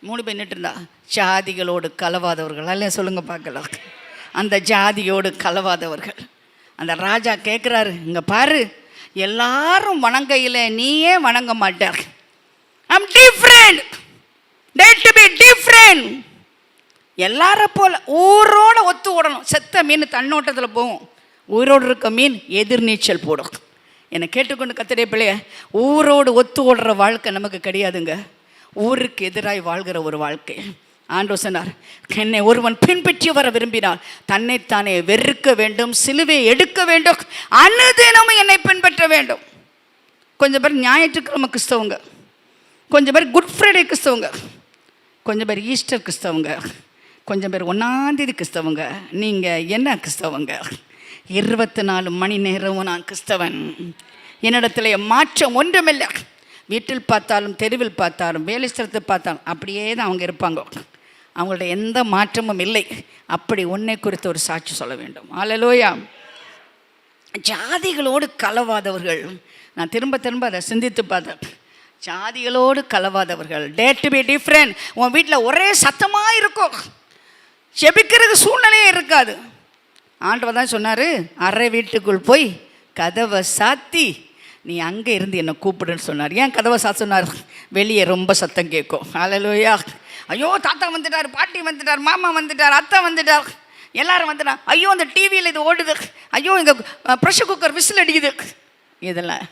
3 பேர் நின்றுட்டு இருந்தாங்க. ஜாதிகளோடு கலவாதவர்கள் அல்ல, சொல்லுங்கள் பார்க்கலாம். அந்த ஜாதியோடு கலவாதவர்கள். அந்த ராஜா கேட்குறாரு, இங்கே பாரு, எல்லாரும் வணங்கையில் நீயே வணங்க மாட்டார். I'm different, date to be different. எல்லாரும் போல் ஊரோடு ஒத்து ஓடணும். செத்த மீன் தன்னோட்டத்தில் போகும், ஊரோடு இருக்க மீன் எதிர்நீச்சல் போடும். என்னை கேட்டுக்கொண்டு கர்த்தருடைய பிள்ளைய, ஊரோடு ஒத்து ஓடுற வாழ்க்கை நமக்கு கிடையாதுங்க. ஊருக்கு எதிராய் வாழ்கிற ஒரு வாழ்க்கை. ஆண்டவர் சொன்னார், என்னை ஒருவன் பின்பற்றி வர விரும்பினால் தன்னைத்தானே வெறுக்க வேண்டும், சிலுவையை எடுக்க வேண்டும், அனுதினமும் என்னை பின்பற்ற வேண்டும். கொஞ்சம் பேர் ஞாயிற்றுக்கிழமை கிறிஸ்தவங்க, கொஞ்சம் பேர் குட் ஃப்ரைடே கிறிஸ்தவங்க, கொஞ்சம் பேர் ஈஸ்டர் கிறிஸ்தவங்க, கொஞ்சம் பேர் 1ஆம் தேதி கிறிஸ்தவங்க. நீங்கள் என்ன கிறிஸ்தவங்க? 24 மணி நேரமும் நான் கிறிஸ்தவன். என்னிடத்துல மாற்றம் ஒன்றுமில்லை. வீட்டில் பார்த்தாலும், தெருவில் பார்த்தாலும், வேலை ஸ்தலத்தில் பார்த்தாலும் அப்படியே தான் அவங்க இருப்பாங்க. அவங்கள்ட்ட எந்த மாற்றமும் இல்லை. அப்படி உன்னை குறித்து ஒரு சாட்சி சொல்ல வேண்டும். அல்லேலூயா. ஜாதிகளோடு கலவாதவர்கள், நான் திரும்ப திரும்ப அதை சிந்தித்து பார்த்தேன். ஜாதிகளோடு கலவாதவர்கள், டேட் டு பி டிஃப்ரெண்ட். உன் வீட்டில் ஒரே சத்தமாக இருக்கும், ஜெபிக்கிறதுக்கு சூழ்நிலையே இருக்காது. ஆண்டவர் தான் சொன்னார், அறை வீட்டுக்குள் போய் கதவை சாத்தி நீ அங்கே இருந்து என்னை கூப்பிடுன்னு சொன்னார். ஏன் கதவை சாத்த சொன்னார்? வெளியே ரொம்ப சத்தம் கேட்கும். அல்லேலூயா. ஐயோ தாத்தா வந்துட்டார், பாட்டி வந்துட்டார், மாமா வந்துட்டார், அத்தை வந்துட்டார், எல்லாரும் வந்துட்டார். ஐயோ அந்த டிவியில் இது ஓடுது, ஐயோ இங்கே ப்ரெஷர் குக்கர் விசில் அடிக்குது. இதெல்லாம்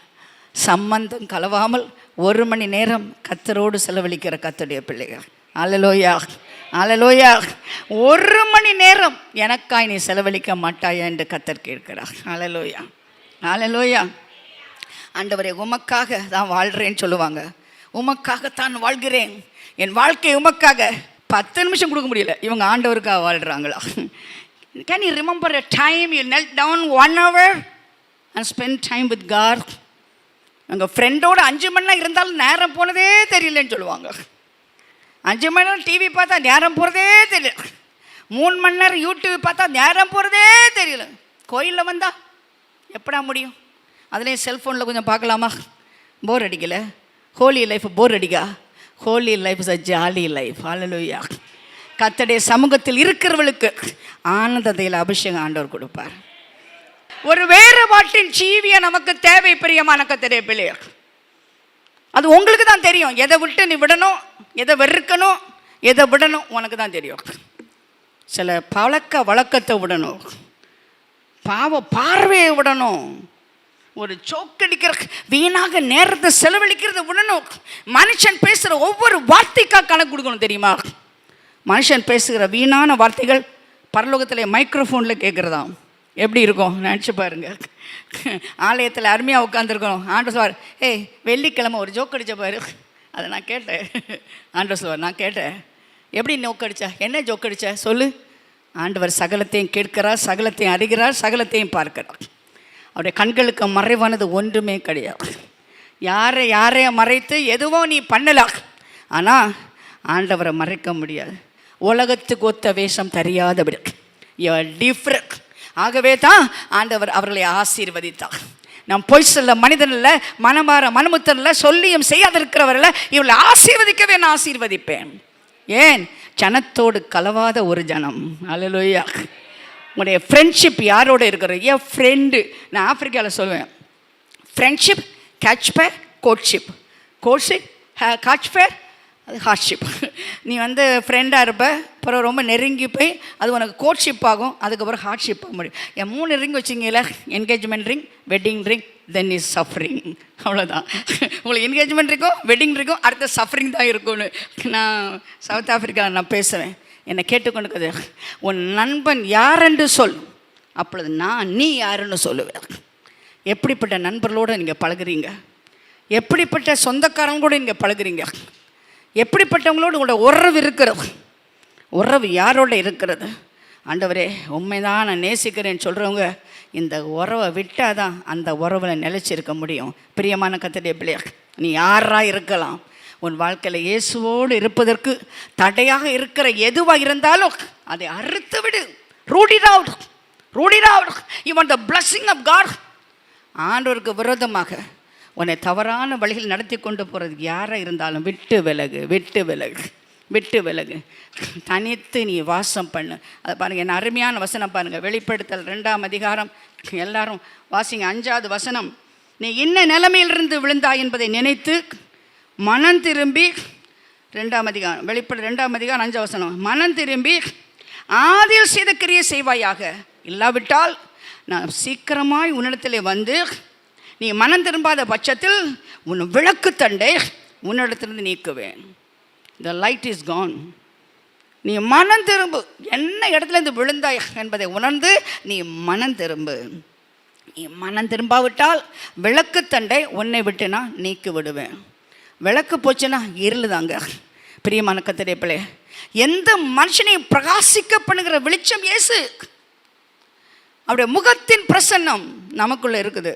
சம்பந்தம் கலவாமல் 1 மணி நேரம் கர்த்தரோடு செலவழிக்கிற கர்த்தருடைய பிள்ளைகள். அல்லேலூயா, அல்லேலூயா. 1 மணி நேரம் எனக்காய் நீ செலவழிக்க மாட்டாயா என்று கர்த்தர் கேட்கிறார். அல்லேலூயா, அல்லேலூயா. ஆண்டவரே, உமக்காக தான் வாழ்கிறேன்னு சொல்லுவாங்க. உமக்காகத்தான் வாழ்கிறேன், என் வாழ்க்கை உமக்காக. 10 நிமிஷம் கொடுக்க முடியல, இவங்க ஆண்டவருக்காக வாழ்கிறாங்களா? Can you remember a time you knelt down 1 hour and spend time with God? எங்கள் ஃப்ரெண்டோட 5 மணி நேரம் இருந்தாலும் நேரம் போனதே தெரியலன்னு சொல்லுவாங்க. 5 மணி நேரம் டிவி பார்த்தா நேரம் போகிறதே தெரியல. 3 மணி நேரம் யூடியூப் பார்த்தா நேரம் போகிறதே தெரியல. கோயிலில் வந்தால் எப்படா முடியும்? அதுலேயும் செல்ஃபோனில் கொஞ்சம் பார்க்கலாமா? போர் அடிக்கலை. ஹோலி லைஃப் போர் அடிக்கா? Holy life is a jolly life. Hallelujah. கர்த்தருடைய சமூகத்தில் இருக்கிறவர்களுக்கு ஆனந்தத்தில் அபிஷேகம் ஆண்டவர் கொடுப்பார். ஒரு வேறுபாட்டின் ஜீவியம் நமக்கு தேவை பிரியமான கர்த்தருடைய பிள்ளைகள். அது உங்களுக்கு தான் தெரியும். எதை விட்டு நீ விடணும், எதை வெறுக்கணும், எதை விடணும் உனக்கு தான் தெரியும். சில பழக்க வழக்கத்தை விடணும், பாவ பார்வையை விடணும், ஒரு சோக்கடிக்கிற வீணாக நேரத்தை செலவழிக்கிறத விடணும். மனுஷன் பேசுகிற ஒவ்வொரு வார்த்தைக்காக கணக்கு கொடுக்கணும் தெரியுமா? மனுஷன் பேசுகிற வீணான வார்த்தைகள் பரலோகத்தில் மைக்ரோஃபோனில் கேட்குறதாம். எப்படி இருக்கும் நினச்சி பாருங்க. ஆலயத்தில் அருமையாக உட்காந்துருக்கணும். ஆண்டவர் சொல்வார், ஏய் வெள்ளிக்கிழமை ஒரு ஜோக் அடித்த பாரு. அதை நான் கேட்டேன். ஆண்டவர் சொல்வார், நான் கேட்டேன். எப்படி நோக்கு அடித்தா? என்ன ஜோக் அடித்தா சொல்லு. ஆண்டவர் சகலத்தையும் கேட்கிறார், சகலத்தையும் அறிகிறார், சகலத்தையும் பார்க்கிறார். அவருடைய கண்களுக்கு மறைவானது ஒன்றுமே கிடையாது. யாரைய மறைத்து எதுவும் நீ பண்ணலாம், ஆனால் ஆண்டவரை மறைக்க முடியாது. உலகத்துக்கு ஒத்த வேஷம் தெரியாதபடி யூ ஆர் டிஃப்ரெண்ட். ஆகவே தான் ஆண்டவர் அவர்களை ஆசீர்வதித்தார். நான் பொய் சொல்ல மனிதன் இல்லை, மனமாற மனமுத்தன் இல்லை, சொல்லியும் செய்யாதிருக்கிறவர்களை இவளை ஆசீர்வதிக்கவே நான் ஆசீர்வதிப்பேன். ஏன்? ஜனத்தோடு கலவாத ஒரு ஜனம். அல்லேலூயா. உங்களுடைய ஃப்ரெண்ட்ஷிப் யாரோடு இருக்கிற? என் ஃப்ரெண்டு. நான் ஆப்பிரிக்காவில் சொல்லுவேன், ஃப்ரெண்ட்ஷிப் கேட்ச் பேர் கோட்ஷிப், கோட்ஷிப் காட்ச் பேர் அது ஹார்ட்ஷிப். நீ ஃப்ரெண்டாக இருப்ப, அப்புறம் ரொம்ப நெருங்கி போய் அது உனக்கு கோட்ஷிப் ஆகும், அதுக்கப்புறம் ஹார்ட்ஷிப் ஆக முடியும். என் 3 ரிங் வச்சிங்கள, engagement ring, wedding ring, then is suffering. அவ்வளோதான். உங்களுக்கு என்கேஜ்மெண்ட் இருக்கும், வெட்டிங் இருக்கும், அடுத்த சஃபரிங் தான் இருக்கும்னு. நான் சவுத் ஆஃப்ரிக்காவில் நான் பேசுவேன். என்னை கேட்டுக்கொண்டு, உன் நண்பன் யாரென்று சொல், அப்பொழுது நீ யாருன்னு சொல்லுவேன். எப்படிப்பட்ட நண்பர்களோடு நீங்கள் பழகுறீங்க, எப்படிப்பட்ட சொந்தக்காரங்களோடு நீங்கள் பழகுறீங்க, எப்படிப்பட்டவங்களோடு உங்களோட உறவு இருக்கிறது, உறவு யாரோட இருக்கிறது? ஆண்டவரே உண்மைதான் நான் நேசிக்கிறேன்னு சொல்கிறவங்க இந்த உறவை விட்டால் தான் அந்த உறவில் நிலைச்சிருக்க முடியும். பிரியமான கர்த்தருடைய பிள்ளையாக நீ யாராக இருக்கலாம், உன் வாழ்க்கையில் இயேசுவோடு இருப்பதற்கு தடையாக இருக்கிற எதுவாக இருந்தாலும் அதை அறுத்து விடு. Root it out, root it out. You want the blessing of God. ஆண்டவருக்கு விரோதமாக உன்னை தவறான வழிகள் நடத்தி கொண்டு போகிறதுக்கு யாராக இருந்தாலும் விட்டு விலகு, விட்டு விலகு, விட்டு விலகு. தனித்து நீ வாசம் பண்ணு. அதை பாருங்கள், என்ன அருமையான வசனம் பாருங்கள். வெளிப்படுத்தல் 2ஆம் அதிகாரம், எல்லாரும் வாசிங்க. 5வது வசனம். நீ என்ன நிலைமையிலிருந்து விழுந்தாய் என்பதை நினைத்து மனம் திரும்பி, 2ஆம் அதிகாரம் வெளிப்படை 2ஆம் அதிகாரம் 5ஆம் வசனம், மனம் திரும்பி ஆதியில் செய்த கிரியை செய்வாயாக, இல்லாவிட்டால் நான் சீக்கிரமாய் உன்னிடத்திலே வந்து நீ மனம் திரும்பாத பட்சத்தில் உன் விளக்கு தண்டை உன்னிடத்திலிருந்து நீக்குவேன். The light is gone. நீ மனம் திரும்பு. என்ன இடத்துலேருந்து விழுந்தாய் என்பதை உணர்ந்து நீ மனம் திரும்பு. நீ மனம் திரும்பாவிட்டால் விளக்கு தண்டை உன்னை விட்டு நான் நீக்கி விடுவேன். விளக்கு போச்சுன்னா இருள் தாங்க. பிரியமான கர்த்தருடைய பிள்ளையே, எந்த மனுஷனையும் பிரகாசிக்க பண்ணுகிற வெளிச்சம் இயேசு. அவருடைய முகத்தின் பிரசன்னம் நமக்குள்ளே இருக்குது.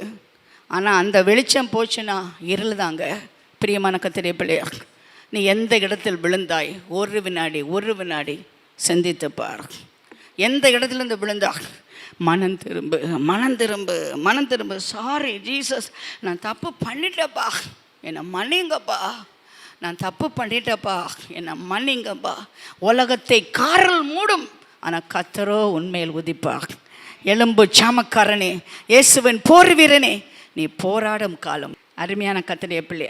ஆனால் அந்த வெளிச்சம் போச்சுன்னா இருள் தாங்க. பிரியமான கர்த்தருடைய பிள்ளையே, நீ எந்த இடத்தில் விழுந்தாய் ஒரு வினாடி சிந்தித்து பார். எந்த இடத்துலேருந்து விழுந்தா மனம் திரும்பு, மனம் திரும்பு, மனம் திரும்பு. சாரி ஜீசஸ், நான் தப்பு பண்ணிட்டேப்பா, என்னை மன்னிங்கப்பா, நான் தப்பு பண்ணிட்டேப்பா, என்னை மன்னிங்கப்பா. உலகத்தை காரல் மூடும், ஆனால் கர்த்தரோ உண்மையில் உதிப்பா. எலும்பு சாமக்காரனே, இயேசுவின் போர் வீரனே, நீ போராடும் காலம். அருமையான கர்த்தருடைய பிள்ளை,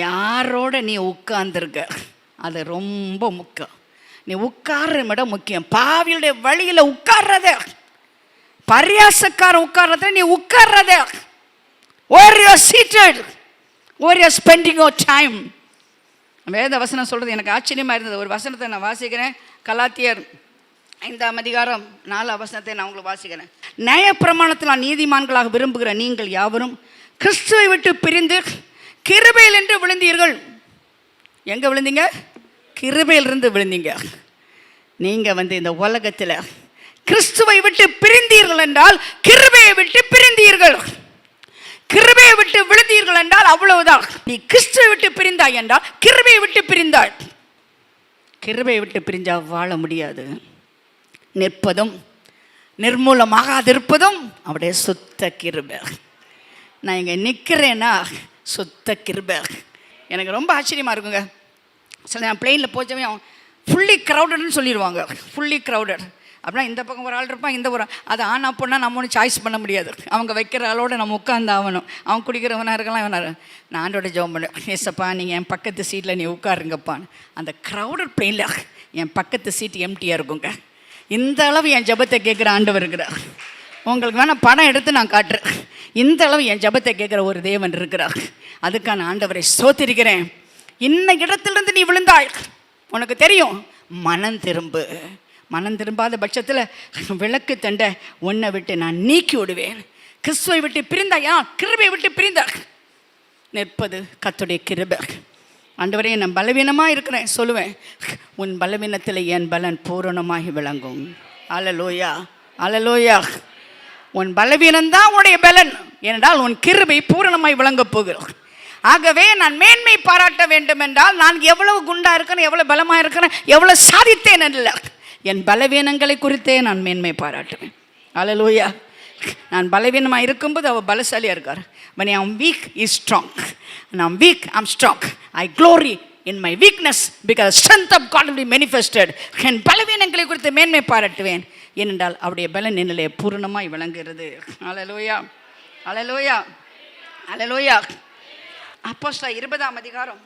யாரோட நீ உட்கார்ந்துருக்க அது ரொம்ப முக்கியம். நீ உட்கார்ற இடம் முக்கியம். பாவியுடைய வழியில் உட்கார்றத, பரியாசக்காரன் உட்கார்றத நீ உட்கார்றத, or you are seated, or you are spending your time. வேத வசனம் சொல்கிறது எனக்கு ஆச்சரியமாக இருந்தது. ஒரு வசனத்தை நான் வாசிக்கிறேன். கலாத்தியர் 5ஆம் அதிகாரம் 4 வசனத்தை நான் உங்களுக்கு வாசிக்கிறேன். நியாயப்பிரமாணத்தில் நான் நீதிமான்களாக விரும்புகிற நீங்கள் யாவரும் கிறிஸ்துவை விட்டு பிரிந்து கிருபையில் என்று விழுந்தீர்கள். எங்கே விழுந்தீங்க? கிருபையிலிருந்து விழுந்தீங்க. நீங்கள் இந்த உலகத்தில் கிறிஸ்துவை விட்டு பிரிந்தீர்கள் என்றால் கிருபையை விட்டு பிரிந்தீர்கள். கிருபையை விட்டு விழுந்தீர்கள் என்றால் அவ்வளவுதான். நீ கிறிஸ்துவை விட்டு பிரிந்தாய் என்றால் கிருபையை விட்டு பிரிந்தாய். கிருபையை விட்டு பிரிஞ்சா வாழ முடியாது. நிற்பதும் நிர்மூலமாகாதிருப்பதும் அவருடைய சுத்த கிருபை. நான் இங்கே நிற்கிறேன்னா சுத்த கிருபை. எனக்கு ரொம்ப ஆச்சரியமாக இருக்குங்க. சில நான் பிளெயினில் போச்சவே ஃபுல்லி க்ரௌடட்னு சொல்லிடுவாங்க. ஃபுல்லி க்ரௌடட் அப்படின்னா இந்த பக்கம் ஒரு ஆள் இருப்பான், இந்த ஒரு அது ஆனா பொண்ணா நம்ம ஒன்றும் சாய்ஸ் பண்ண முடியாது. அவங்க வைக்கிற ஆளோடு நம்ம உட்காந்து ஆகணும். அவன் குடிக்கிறவனாக இருக்கலாம், இவனாக. நான் ஆண்டோட ஜெபம் பண்ணுவேன், ஏசப்பா நீங்கள் என் பக்கத்து சீட்டில் நீ உட்காருங்கப்பான்னு. அந்த க்ரௌடட் பிளெயினில் என் பக்கத்து சீட்டு எம்டியாக இருக்குங்க. இந்த அளவு என் ஜெபத்தை கேட்குற ஆண்டவர் இருக்கிறார். உங்களுக்கு வேணால் படம் எடுத்து நான் காட்டுறேன். இந்த அளவு என் ஜெபத்தை கேட்குற ஒரு தேவன் இருக்கிறார். அதுக்கான ஆண்டவரை ஸ்தோத்திரிக்கிறேன். இன்ன இடத்துலேருந்து நீ விழுந்தாய், உனக்கு தெரியும், மனம் திரும்பு. மனம் திரும்பாத பட்சத்தில் விளக்கு தண்டை உன்னை விட்டு நான் நீக்கி விடுவேன். கிறிஸ்துவை விட்டு பிரிந்தாயா? கிருபையை விட்டு பிரிந்தாய். நிற்பது கர்த்தருடைய கிருபை. ஆண்டவரே நான் பலவீனமாக இருக்கிறேன் சொல்லுவேன், உன் பலவீனத்தில் என் பலன் பூரணமாகி விளங்கும். அல்லேலூயா, அல்லேலூயா. உன் பலவீனம்தான் உன்னுடைய பலன், ஏனென்றால் உன் கிருபை பூரணமாய் விளங்கப் போகிறோம். ஆகவே நான் மேன்மை பாராட்ட வேண்டும் என்றால் நான் எவ்வளவு குண்டா இருக்கிறேன், எவ்வளவு பலமாக இருக்கிறேன், எவ்வளவு சாதித்தேன் இல்லை, என் பலவீனங்களை குறித்தே நான் மேன்மை பாராட்டுவேன். அல்லேலூயா. நான் பலவீனமாக இருக்கும்போது அவள் பலசாலியாக இருக்கார். when I am weak he is strong, and I am weak I am strong. I glory in my weakness because strength of God will be manifested. என் பலவீனங்களை குறித்து மேன்மை பாராட்டுவேன், ஏனென்றால் அவருடைய பலன் என்னிலே பூரணமாய் விளங்குகிறது. அல்லேலூயா, அல்லேலூயா, அல்லேலூயா. அப்போஸ்தலர் 20ஆம் அதிகாரம்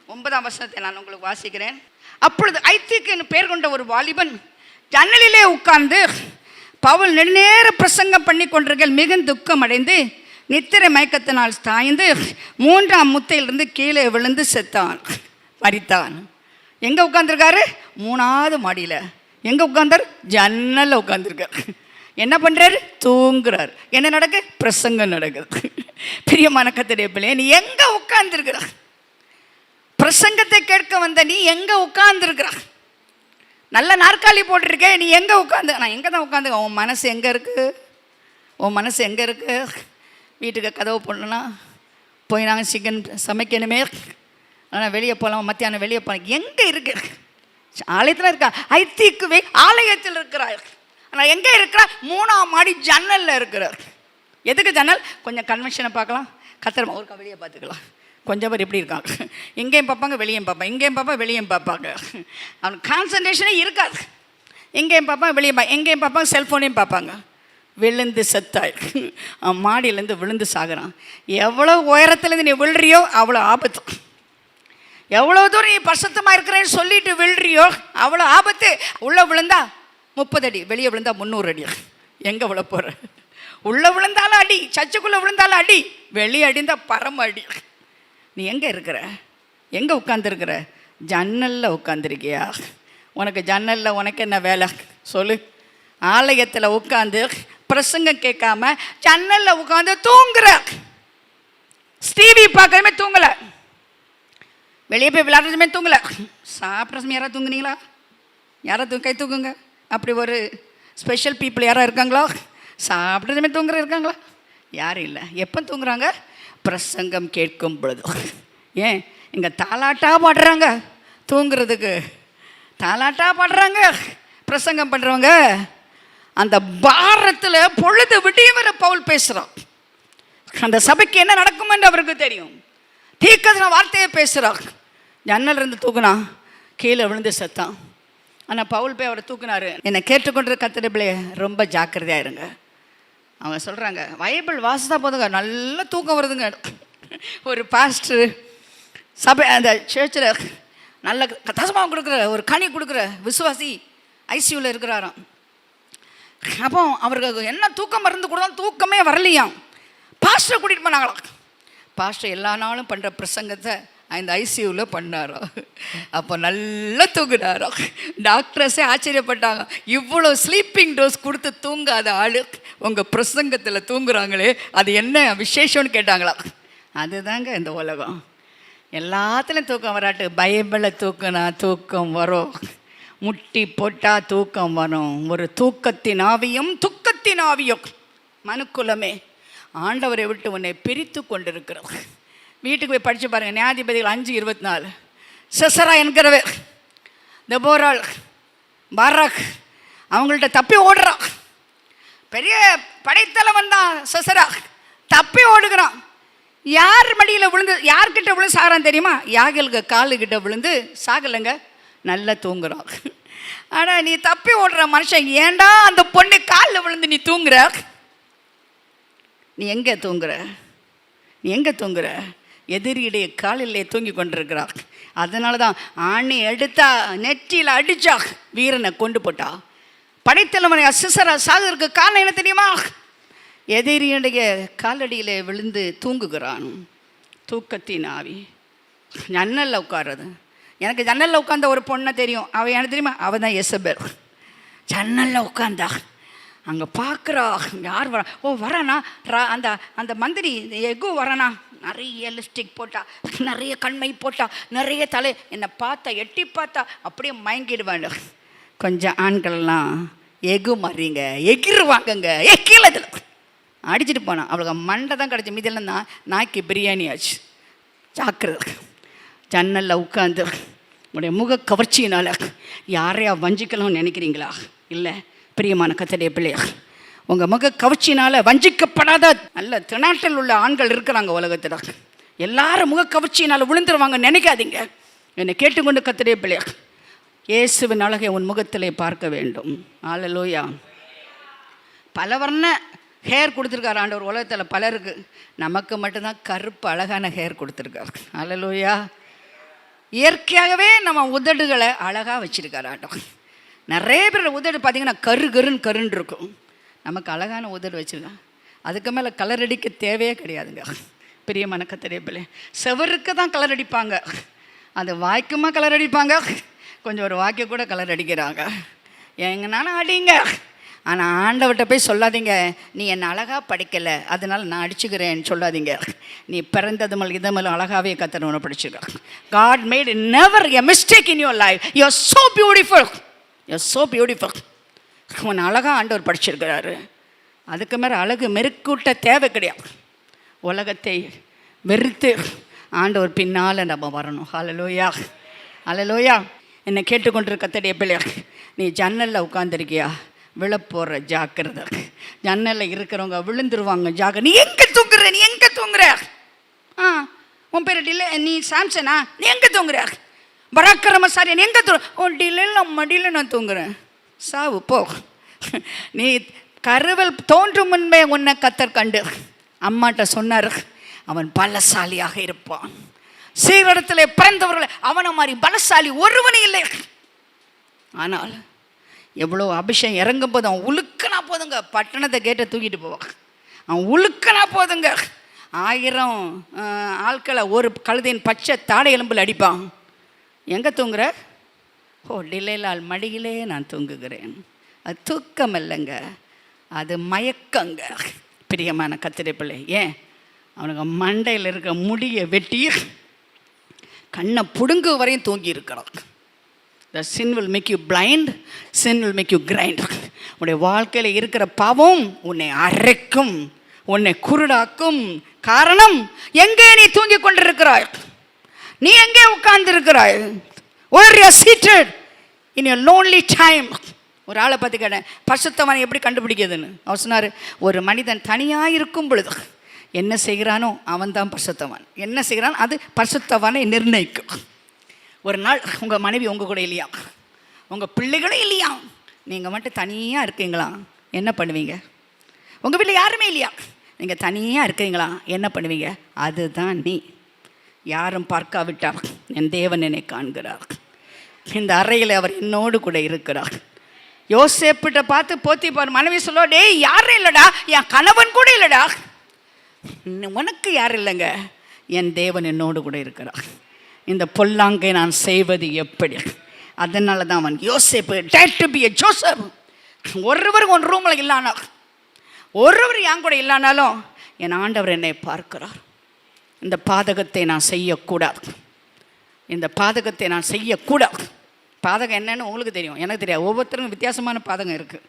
9ஆம் வசனத்தை நான் உங்களுக்கு வாசிக்கிறேன். அப்பொழுது ஐத்திக்கு என்று பெயர் கொண்ட ஒரு வாலிபன் ஜன்னலிலே உட்கார்ந்து பவுல் நெடுநேர பிரசங்கம் பண்ணி கொண்டிருக்கையில் மிகுந்த துக்கம் அடைந்து நித்திரை மயக்கத்தினால் தாய்ந்து 3ஆம் முத்தையிலிருந்து கீழே விழுந்து செத்தான், மரித்தான். எங்கே உட்காந்துருக்காரு? 3ஆவது மாடியில். எங்கே உட்கார்ந்தார்? ஜன்னலில் உட்காந்துருக்கார். என்ன பண்ணுறாரு? தூங்குறார். என்ன நடக்கு? பிரசங்கம் நடக்குது. பிரியமான கர்த்தருடைய பிள்ளையே, நீ எங்கே உட்கார்ந்துருக்கிற? பிரசங்கத்தை கேட்க வந்த நீ எங்கே உட்கார்ந்துருக்கிற? நல்ல நாற்காலி போட்டிருக்கே, நீ எங்கே உட்காந்து? நான் எங்கே தான் உட்காந்து. உன் மனசு எங்கே இருக்குது? உன் மனசு எங்கே இருக்குது? வீட்டுக்கு கதவு போடணும்னா போய் நாங்கள் சிக்கன் சமைக்கணுமே, ஆனால் வெளியே போகலாம், மத்தியானம் வெளியே போகலாம். எங்கே இருக்கு? ஆலயத்தில் இருக்கா? ஐத்திக்குவே ஆலயத்தில் இருக்கிறார். ஆனால் எங்கே இருக்கிறார்? 3ஆம் மாடி ஜன்னலில் இருக்கிறார். எதுக்கு ஜன்னல்? கொஞ்சம் கன்வென்ஷனை பார்க்கலாம், கத்திரமா ஒரு வெளியே பார்த்துக்கலாம். கொஞ்சம் பேர் எப்படி இருக்காங்க, இங்கேயும் பார்ப்பாங்க வெளியும் பார்ப்பாங்க, இங்கேயும் பார்ப்பா வெளியும் பார்ப்பாங்க. அவனுக்கு கான்சன்ட்ரேஷனே இருக்காது. எங்கேயும் பார்ப்பாங்க வெளியே எங்கேயும் பார்ப்பாங்க, செல்ஃபோனையும் பார்ப்பாங்க. விழுந்து செத்தாய். மாடியிலேருந்து விழுந்து சாகுறான். எவ்வளோ உயரத்துலேருந்து நீ விழுறியோ அவ்வளோ ஆபத்து. எவ்வளோ தூரம் நீ பரிசுத்தமாக இருக்கிறேன்னு சொல்லிட்டு விழுறியோ அவ்வளோ ஆபத்து. உள்ளே விழுந்தா 30 அடி, வெளியே விழுந்தா 300 அடி. எங்கே விழ போகிற? உள்ளே விழுந்தாலும் அடி, சர்ச்சுக்குள்ளே விழுந்தாலும் அடி, வெளியே அடிந்தா பரம அடி. நீ எங்கே இருக்கிற? எங்கே உட்காந்துருக்கிற? ஜன்னலில் உட்காந்துருக்கியா? உனக்கு ஜன்னலில் உனக்கு என்ன வேலை சொல்லு? ஆலயத்தில் உட்காந்து பிரசங்கம் கேட்காம ஜன்னலில் உட்காந்து தூங்குற. டிவி பார்க்கறமே தூங்கலை, வெளியே போய் விளையாடுறதுமே தூங்கலை, சாப்பிட்ற சமயம் யாராவது தூங்குனீங்களா? யாராவது கை தூக்குங்க. அப்படி ஒரு ஸ்பெஷல் பீப்புள் யாராவது இருக்காங்களா? சாப்பிட்றதுமே தூங்குற இருக்காங்களா? யாரும் இல்லை. எப்போ தூங்குறாங்க? பிரசங்கம் கேட்கும் பொழுது. ஏன் இங்கே தாலாட்டா பாடுறாங்க தூங்குறதுக்கு, தாலாட்டா பாடுறாங்க பிரசங்கம் பண்ணுறவங்க. அந்த பாரத்தில் பொழுது விடியும் வரை பவுல் பேசுகிறான். அந்த சபைக்கு என்ன நடக்கும் என்று அவருக்கு தெரியும். தீர்க்கதரிசன வார்த்தையை பேசுகிறான். ஜன்னல் இருந்து தூக்குனா, கீழே விழுந்து செத்தான். ஆனால் பவுல் போய் அவரை தூக்குனாரு. என்னை கேட்டுக்கொண்டு கர்த்தரே ரொம்ப ஜாக்கிரதையாக இருங்க. அவங்க சொல்கிறாங்க, பைபிள் வாசித்தா போதுங்க நல்ல தூக்கம் வருதுங்க. ஒரு பாஸ்டர் சபை அந்த சர்ச்சில் நல்ல தசமாக கொடுக்குற ஒரு கனி கொடுக்குற விசுவாசி ஐசியூவில் இருக்கிறாராம். அப்போ அவருக்கு என்ன தூக்கம் மருந்து கொடுத்தாலும் தூக்கமே வரலையாம். பாஸ்டரை கூட்டிகிட்டு போனாங்களாம். பாஸ்டர் எல்லா நாளும் பண்ணுற பிரசங்கத்தை அந்த ஐசியூவில் பண்ணாரோ. அப்போ நல்லா தூங்குனாரோ. டாக்டர்ஸே ஆச்சரியப்பட்டாங்க, இவ்வளோ ஸ்லீப்பிங் டோஸ் கொடுத்து தூங்காத ஆள் உங்கள் பிரசங்கத்தில் தூங்குறாங்களே, அது என்ன விசேஷம்னு கேட்டாங்களா. அதுதாங்க இந்த உலகம். எல்லாத்துலேயும் தூக்கம் வராட்டு. பைபிளை தூக்குனா தூக்கம் வரும், முட்டி போட்டால் தூக்கம் வரும். ஒரு தூக்கத்தின் ஆவியும் துக்கத்தின் ஆவியும் மனுக்குலமே ஆண்டவரை விட்டு உன்னை பிரித்து கொண்டிருக்கிறது. வீட்டுக்கு போய் படித்து பாருங்கள், நியாயாதிபதிகள் 5:24. சிசரா என்கிறவ தெபோராள் பாராக் அவங்கள்ட்ட தப்பி ஓடுறான். பெரிய படைத்தலைவன் தான் சிசரா, தப்பி ஓடுகிறான். யார் மடியில் விழுந்து யார்கிட்ட விழுந்து சாகிறான் தெரியுமா? யாகலுக்கு காலுக்கிட்ட விழுந்து சாகலைங்க, நல்லா தூங்குறான். ஆனால் நீ தப்பி ஓடுற மனுஷன், ஏண்டா அந்த பொண்ணு காலில் விழுந்து நீ தூங்குற? நீ எங்கே தூங்குற? நீ எங்கே தூங்குற? எதிரியுடைய காலிலே தூங்கி கொண்டிருக்கிறார். அதனால தான் ஆணி எடுத்தா நெற்றியில் அடிச்சா வீரனை கொண்டு போட்டா. படைத்தலைவனை சிசரா சாகிறதுக்கு காரணம் என்ன தெரியுமா? எதிரியுடைய காலடியில் விழுந்து தூங்குகிறான். தூக்கத்தின் ஆவி. ஜன்னலில் உட்கார்றது. எனக்கு ஜன்னலில் உட்காந்த ஒரு பொண்ணை தெரியும். அவள் எனக்கு தெரியுமா? அவள் தான் எசபேல். ஜன்னலில் உட்காந்தா அங்கே பார்க்குறா, யார் வரா? ஓ வரானா, அந்த அந்த மந்திரி எகு வரானா, நிறைய லிப்ஸ்டிக் போட்டா, நிறைய கண்மை போட்டா, நிறைய தலை, என்னை பார்த்தா எட்டி பார்த்தா அப்படியே மயங்கிடுவாங்க. கொஞ்சம் ஆண்கள்லாம் எகு மாறிங்க எகிருவாங்கங்க, கீழே அடிச்சுட்டு போனான். அவளுக்கு மண்டை தான் கிடச்சி, மீதெல்லாம் தான் நாய்க்கு பிரியாணி ஆச்சு. ஜாக்கிரதை. ஜன்னலில் உட்காந்து உடைய முக கவர்ச்சியினால் யாரையா வஞ்சிக்கலாம்னு நினைக்கிறீங்களா? இல்லை பிரியமான கர்த்தருடைய பிள்ளையா, உங்கள் முக கவர்ச்சினால் வஞ்சிக்கப்படாத நல்ல திணாட்டில் உள்ள ஆண்கள் இருக்கிறாங்க உலகத்தில். எல்லாரும் முக கவர்ச்சியினால் விழுந்துருவாங்க நினைக்காதீங்க. என்னை கேட்டுக்கொண்டு கர்த்தருடைய பிள்ளையா, இயேசுவின் அழகை உன் முகத்திலே பார்க்க வேண்டும். அல்லேலூயா. பல வர்ண ஹேர் கொடுத்துருக்காரு ஆண்டவர் உலகத்தில் பலருக்கு. நமக்கு மட்டும்தான் கருப்பு அழகான ஹேர் கொடுத்துருக்காரு. அல்லேலூயா. இயற்கையாகவே நம்ம உதடுகளை அழகாக வச்சுருக்காரு ஆண்டவர். நிறைய பேர் உதடு பார்த்திங்கன்னா கருன்னு இருக்கும். நமக்கு அழகான உதடு வச்சுருக்கான். அதுக்கு மேலே கலர் அடிக்க தேவையே கிடையாதுங்க. பிரியமான கர்த்தருடைய பிள்ளை, செவருக்கு தான் கலர் அடிப்பாங்க. அது வாய்க்குமா கலர் அடிப்பாங்க, கொஞ்சம் ஒரு வாய்க்கு கூட கலர் அடிக்கிறாங்க. எங்கனாலும் அடிங்க. ஆனால் ஆண்டவர்கிட்ட போய் சொல்லாதீங்க, நீ என்னை அழகாக படிக்கலை அதனால் நான் அடிச்சுக்கிறேன்னு சொல்லாதீங்க. நீ பிறந்தது மேல் இது மேலே அழகாகவே கர்த்தர் உன்னை படிச்சுக்க. God made never a mistake in your life. You are so beautiful. You are so beautiful. உன்னை அழகாக ஆண்டவர் படிச்சிருக்கிறாரு. அதுக்கு மேலே அழகு மெருக்கூட்ட தேவை கிடையாது. உலகத்தை வெறுத்து ஆண்டவர் பின்னால் நம்ம வரணும். ஹல்லேலூயா, ஹல்லேலூயா. என்னை கேட்டுக்கொண்டிருக்க கர்த்தருடைய பிள்ளை, நீ ஜன்னலில் உட்காந்துருக்கியா? விழப்போகிற ஜாக்கிரதை. ஜன்னலில் இருக்கிறவங்க விழுந்துருவாங்க, ஜாக்கிரதை. நீ எங்கே தூங்குற? நீ எங்கே தூங்குற? உன் பேர் டிலே, நீ சாம்சனா? நீ எங்கே தூங்குற? பராக்கிரமசாலி நீ எங்கே தூங்குற? ஓ டிலேல மடியில் நான் தூங்குறேன். சாவு போ. நீ கருவல் தோன்றும் முன்பே உன்னை கர்த்தர் கண்டு அம்மாட்ட சொன்னார், அவன் பலசாலியாக இருப்பான். சீரிடத்தில் பிறந்தவர்களை அவனை மாதிரி பலசாலி ஒருவனே இல்லை. ஆனால் எவ்வளோ அபிஷேகம் இறங்கும் போது அவன் உழுக்கனா போதுங்க, பட்டணத்தை கேட்ட தூக்கிட்டு போவான். அவன் உழுக்கனா போதுங்க, 1000 ஆட்களை ஒரு கழுதையின் பச்சை தாடை எலும்பில் அடிப்பான். எங்கே தூங்குற? ஓ டிலேலால் மடியிலே நான் தூங்குகிறேன். அது தூக்கம் இல்லைங்க, அது மயக்கங்க. பிரியமான கர்த்தருடைய பிள்ளை, ஏன் அவனுக்கு மண்டையில் இருக்க முடியை வெட்டி கண்ணை புடுங்கு வரையும் தூங்கி இருக்கிறான். The sin will make you blind, sin will make you grind. உன்னுடைய வாழ்க்கையில் இருக்கிற பாவம் உன்னை அரைக்கும், உன்னை குருடாக்கும். காரணம், எங்கே நீ தூங்கி கொண்டிருக்கிறாய்? நீ எங்கே உட்கார்ந்து இருக்கிறாய்? Where you are seated in your lonely time. ஒரு ஆளை பார்த்து கேட்டேன், பரிசுத்தவானை எப்படி கண்டுபிடிக்கிறதுன்னு. அவர் சொன்னார், ஒரு மனிதன் தனியாக இருக்கும் பொழுது என்ன செய்கிறானோ அவன் தான் பரிசுத்தவான். என்ன செய்கிறான் அது பரிசுத்தவானை நிர்ணயிக்கும். ஒரு நாள் உங்கள் மனைவி உங்கள் கூட இல்லையா, உங்கள் பிள்ளைகளும் இல்லையா, நீங்கள் மட்டும் தனியாக இருக்கீங்களா, என்ன பண்ணுவீங்க? உங்கள் வீட்டில் யாருமே இல்லையா, நீங்கள் தனியாக இருக்கீங்களா, என்ன பண்ணுவீங்க? அதுதான் நீ. யாரும் பார்க்காவிட்டார் என் தேவன் என்னை காண்கிறார். இந்த அறையில் அவர் என்னோடு கூட இருக்கிறார். யோசேப்பிட்ட பார்த்து போத்திபார் மனைவி சொல்ல, டேய் யாரும் இல்லைடா, என் கணவன் கூட இல்லைடா. உனக்கு யாரும் இல்லைங்க, என் தேவன் என்னோடு கூட இருக்கிறார். இந்த பொல்லாங்கை நான் செய்வது எப்படி? அதனால தான் அவன் யோசேப்பு date to be a Joseph. ஒருவர் ஒன் ரூமில் இல்லானா, ஒருவர் என் கூட இல்லைனாலும் என் ஆண்டவர் என்னை பார்க்கிறார். இந்த பாதகத்தை நான் செய்யக்கூடாது, இந்த பாதகத்தை நான் செய்யக்கூடாது. பாதகம் என்னன்னு உங்களுக்கு தெரியும், எனக்கு தெரியாது. ஒவ்வொருத்தருக்கும் வித்தியாசமான பாதகம் இருக்குது.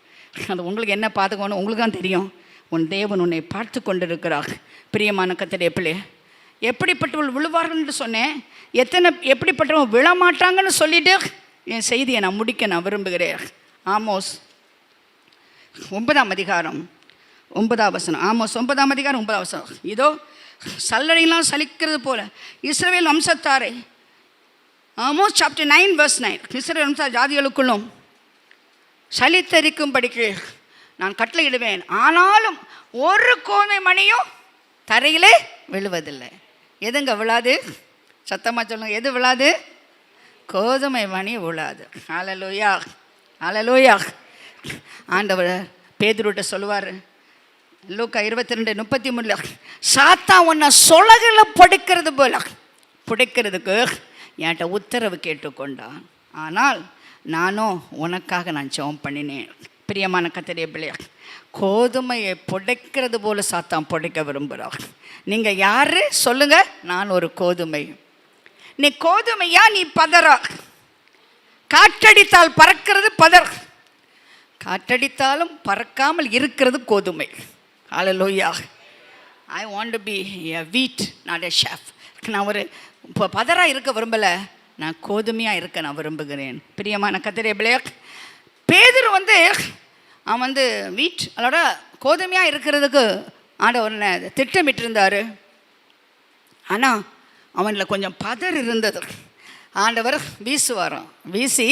அது உங்களுக்கு என்ன பாதகம்னு உங்களுக்கு தான் தெரியும். உன் தேவன் உன்னை பார்த்து கொண்டிருக்கிறார். பிரியமான கர்த்தருடைய பிள்ளை, எப்படிப்பட்டவள் விழுவார்கள் என்று சொன்னேன். எப்படிப்பட்டவங்க விழமாட்டாங்கன்னு சொல்லிட்டு என் செய்தியை நான் முடிக்க நான் விரும்புகிறேன். ஆமோஸ் 9ஆம் அதிகாரம் 9ஆம் வசனம். ஆமோஸ் 9ஆம் அதிகாரம் 9ஆம் வசனம். இதோ சல்லடையெல்லாம் சலிக்கிறது போல இஸ்ரவேல் வம்சத்தாரை, ஆமோஸ் சாப்டர் 9 verse 9, இஸ்ரவேல் வம்ச ஜாதிகளுக்குள்ளும் சலித்தரிக்கும்படிக்கு நான் கட்டளையிடுவேன், ஆனாலும் ஒரு கோதுமை மணியும் தரையிலே விழுவதில்லை. எதுங்க விழாது? சத்தமாக சொல்லுங்க, எது விழாது? கோதுமை மணி விழாது. ஹல்லேலூயா, ஹல்லேலூயா. ஆண்டவர் பேதுருட்ட சொல்லுவார், லூக்கா 22:33, சாத்தா உன்னை சொலகில் புடைக்கிறது போல புடைக்கிறதுக்கு என்கிட்ட உத்தரவு கேட்டுக்கொண்டான், ஆனால் நானும் உனக்காக நான் ஜெபம் பண்ணினேன். பிரியமான கர்த்தருடைய பிள்ளையா, கோதுமையை புடைக்கிறது போல சாத்தான் புடைக்க விரும்புகிறார். நீங்கள் யார் சொல்லுங்க? நான் ஒரு கோதுமை. நீ கோதுமையா? நீ பதறா? காற்றடித்தால் பறக்கிறது பதர், காற்றடித்தாலும் பறக்காமல் இருக்கிறது கோதுமை. Hallelujah. I want to be a wheat not a chef. நான் ஒரு இப்போ பதராக இருக்க விரும்பலை, நான் கோதுமையாக இருக்க நான் விரும்புகிறேன். பிரியமான கர்த்தருடைய பிள்ளையா, பேதுரு அவன் வீட் அதோட கோதுமையாக இருக்கிறதுக்கு ஆண்டவர் திட்டமிட்டிருந்தார். ஆனால் அவனில் கொஞ்சம் பதர் இருந்தது. ஆண்டவர் வீசுவாராம், வீசி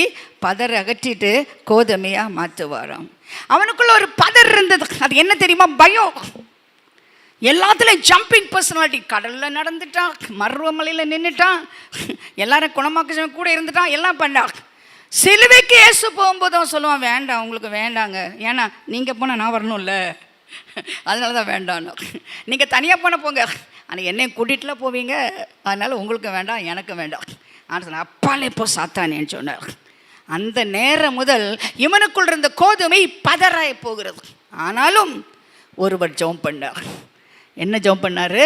பதரை அகற்றிட்டு கோதுமையாக மாற்றுவாராம். அவனுக்குள்ள ஒரு பதர் இருந்தது. அது என்ன தெரியுமா? பயம். எல்லாத்துலேயும் ஜம்பிங் பர்சனாலிட்டி. கடலில் நடந்துட்டான், மருவமலையில் நின்றுட்டான், எல்லாரும் குணமாக்க கூட இருந்துட்டான், எல்லாம் பண்ணான். சிலுவைக்கு இயேசு போகும்போதும் சொல்லுவான், வேண்டாம் உங்களுக்கு வேண்டாங்க, ஏன்னா நீங்கள் போனால் நான் வரணும்ல, அதனால தான் வேண்டாம். நீங்கள் தனியாக போன போங்க, ஆனால் என்னையும் கூட்டிகிட்டுலாம் போவீங்க, அதனால் உங்களுக்கு வேண்டாம் எனக்கு வேண்டாம். ஆனால் சொன்ன அப்பாலே போ சாத்தானேன்னு சொன்னார். அந்த நேரம் முதல் இவனுக்குள் இருந்த கோதுமை பதறாய் போகிறது. ஆனாலும் ஒருவர் ஜெபம் பண்ணார். என்ன ஜெபம் பண்ணார்?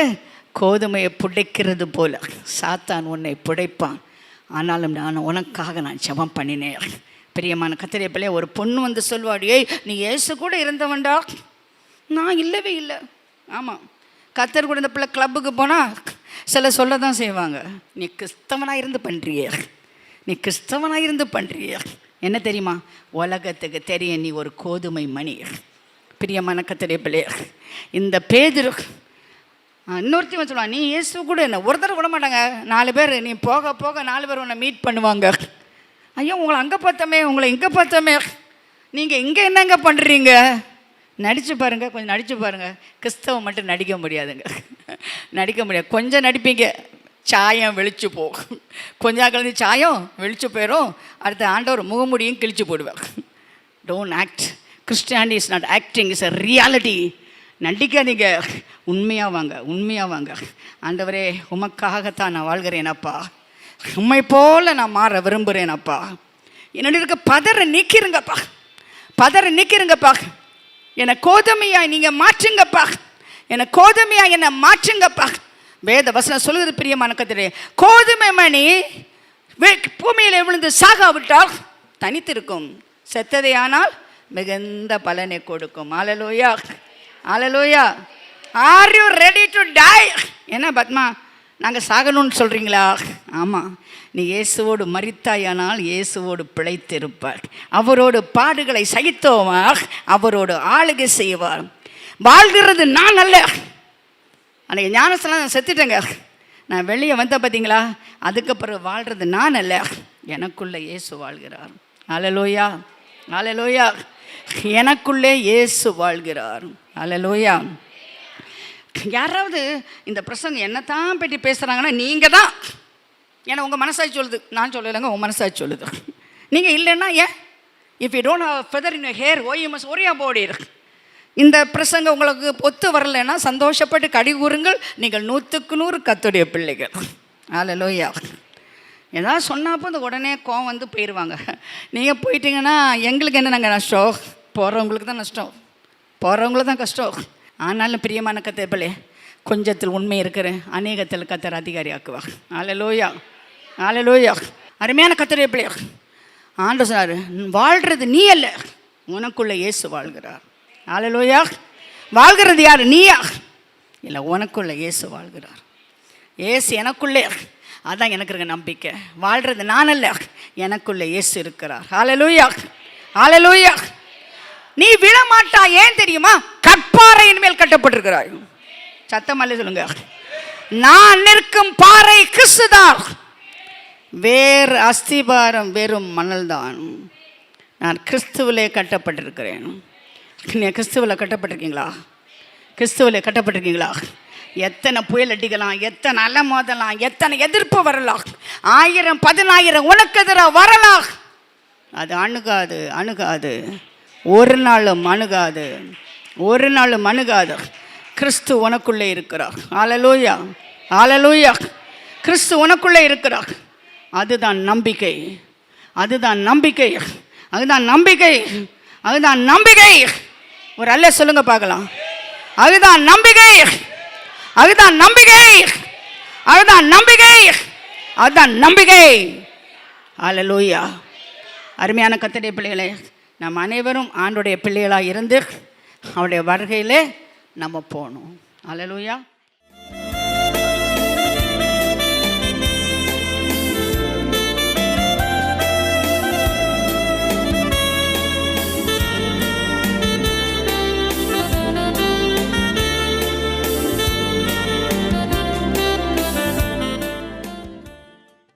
கோதுமையை புடைக்கிறது போல சாத்தான் உன்னை புடைப்பான், ஆனாலும் நான் உனக்காக நான் ஜெபம் பண்ணினேன். பிரியமான கர்த்தருடைய பிள்ளை, ஒரு பொண்ணு சொல்வாடி, ஏய் நீ இயேசு கூட இருந்தவன்டா. நான் இல்லவே இல்லை. ஆமாம், கர்த்தர் கூட இந்த பிள்ளை கிளப்புக்கு போனால் சில சொல்ல தான் செய்வாங்க, நீ கிறிஸ்தவனாக இருந்து பண்ணுறிய, நீ கிறிஸ்தவனாக இருந்து பண்ணுறிய. என்ன தெரியுமா? உலகத்துக்கு தெரியும் நீ ஒரு கோதுமை மணி. பிரியமான கர்த்தருடைய பிள்ளை, இந்த பேதுரு இன்னொருத்தையும் சொல்லுவான், நீ இயேசு கூட என்ன ஒருத்தர் விட மாட்டாங்க, 4 பேர் நீ போக போக 4 பேர் உன்னை மீட் பண்ணுவாங்க. ஐயோ உங்களை அங்கே பார்த்தோமே, உங்களை இங்கே பார்த்தோமே, நீங்கள் இங்கே என்னங்க பண்ணுறீங்க? நடித்து பாருங்கள், கொஞ்சம் நடித்து பாருங்கள். கிறிஸ்தவம் மட்டும் நடிக்க முடியாதுங்க, நடிக்க முடியாது. கொஞ்சம் நடிப்பீங்க, சாயம் வெளிச்சு போகும், கொஞ்சம் கலந்து சாயம் வெளிச்சு போயிடும், அடுத்த ஆண்டவர் முகமுடியும் கிழிச்சு போடுவேன். Don't act. Christianity is not acting, is a reality. நடிக்காதீங்க, உண்மையாக வாங்க, உண்மையாக வாங்க. ஆண்டவரே உமக்காகத்தான் நான் வாழ்கிறேனப்பா, உண்மை போல் நான் மாற விரும்புகிறேனப்பா. என்னோட இருக்க பதற நீக்கிருங்கப்பா, பதற நீக்கிருங்கப்பா. என்னை கோதுமையாக நீங்கள் மாற்றுங்கப்பா, என்னை கோதுமையாக என்னை மாற்றுங்கப்பா. வேத வசனம் சொல்லுது பிரியமான கர்த்தரே, கோதுமை மணி பூமியில் விழுந்து சாகாவிட்டால் தனித்திருக்கும், செத்ததை ஆனால் மிகுந்த பலனை கொடுக்கும். Hallelujah, hallelujah. Are you ready to die? என்ன பத்மா, நாங்கள் சாகணும்னு சொல்கிறீங்களா? ஆமாம், நீ இயேசுவோடு மரித்தாயானால் இயேசுவோடு பிழைத்திருப்பார். அவரோடு பாடுகளை சகித்தோமா அவரோடு ஆளுகை செய்வார். வாழ்கிறது நான் அல்ல. அன்றைக்கி ஞானஸ்தானம் நான் செத்துட்டேங்க, நான் வெளியே வந்த பார்த்தீங்களா, அதுக்கு பிறகு வாழ்கிறது நான் அல்ல, எனக்குள்ளே இயேசு வாழ்கிறார். ஹல்லேலூயா, ஹல்லேலூயா. எனக்குள்ளே இயேசு வாழ்கிறார். ஹல்லேலூயா. யாராவது இந்த பிரசங்கம் என்னத்தான் பற்றி பேசுகிறாங்கன்னா நீங்கள் தான். ஏன்னா உங்கள் மனசாட்சி சொல்லுது, நான் சொல்லலைங்க, உங்கள் மனசாட்சி சொல்லுது. நீங்கள் இல்லைன்னா ஏன்? If you don't have feather in your hair, oh you must worry about it. இந்த பிரசங்கம் உங்களுக்கு ஒத்து வரலைன்னா சந்தோஷப்பட்டு கடி கூறுங்கள், நீங்கள் 100க்கு 100 கர்த்தருடைய பிள்ளைகள். ஹல்லேலூயா. ஏதாவது சொன்னாப்போ அந்த உடனே கோவம் வந்து போயிடுவாங்க. நீங்கள் போயிட்டீங்கன்னா எங்களுக்கு என்ன நாங்கள் நஷ்டம்? போகிறவங்களுக்கு தான் நஷ்டம், போகிறவங்களுக்கு தான் கஷ்டம். ஆனாலும் பிரியமான கத்தேப்பலே, கொஞ்சத்தில் உண்மை இருக்கிற அநேகத்தில் கத்தர் அதிகாரி ஆக்குவார். அல்லேலூயா, அல்லேலூயா. அருமையான கத்தருடைய பிள்ளை, ஆண்டவர் சொன்னார், வாழ்கிறது நீ அல்ல, உனக்குள்ள இயேசு வாழ்கிறார். அல்லேலூயா. வாழ்கிறது யார்? நீயா? இல்லை, உனக்குள்ள இயேசு வாழ்கிறார். இயேசு எனக்குள்ளே, அதான் எனக்கு இருக்க நம்பிக்கை. வாழ்கிறது நான் அல்ல, எனக்குள்ள இயேசு இருக்கிறார். அல்லேலூயா, அல்லேலூயா. நீ விழமாட்டா. ஏன் தெரியுமா? கற்பாறையின் மேல் கட்டப்பட்டிருக்கிறாய். சத்தமல்ல சொல்லுங்க. நான் நிற்கும் பாறை கிறிஸ்துதான், வேறு அஸ்திபாரம் வெறும் மணல் தான். நான் கிறிஸ்துவிலே கட்டப்பட்டிருக்கிறேன். நீ கிறிஸ்துவில் கட்டப்பட்டிருக்கீங்களா? கிறிஸ்துவிலே கட்டப்பட்டிருக்கீங்களா? எத்தனை புயல் அடிக்கலாம், எத்தனை அலை மோதலாம், எத்தனை எதிர்ப்பு வரலாம், 1000 10,000 உனக்கு எதிராக வரலாம், அது அணுகாது, அணுகாது, ஒரு நாளும் அணுகாது, ஒரு நாளும் அணுகாது. கிறிஸ்து உனக்குள்ளே இருக்கிறார். அல்லேலூயா, அல்லேலூயா. கிறிஸ்து உனக்குள்ளே இருக்கிறார். அதுதான் நம்பிக்கை, அதுதான் நம்பிக்கை, அதுதான் நம்பிக்கை, அதுதான் நம்பிக்கை. ஒரு அல்ல சொல்லுங்க பார்க்கலாம். அதுதான் நம்பிக்கை, அதுதான் நம்பிக்கை, அதுதான் நம்பிக்கை, அதுதான் நம்பிக்கை. அல்லேலூயா. அருமையான கர்த்தருடைய பிள்ளைகளே, நம் அனைவரும் ஆண்டோடைய பிள்ளைகளாக இருந்து அவருடைய வருகையிலே நம்ம போகணும். அல்லேலூயா.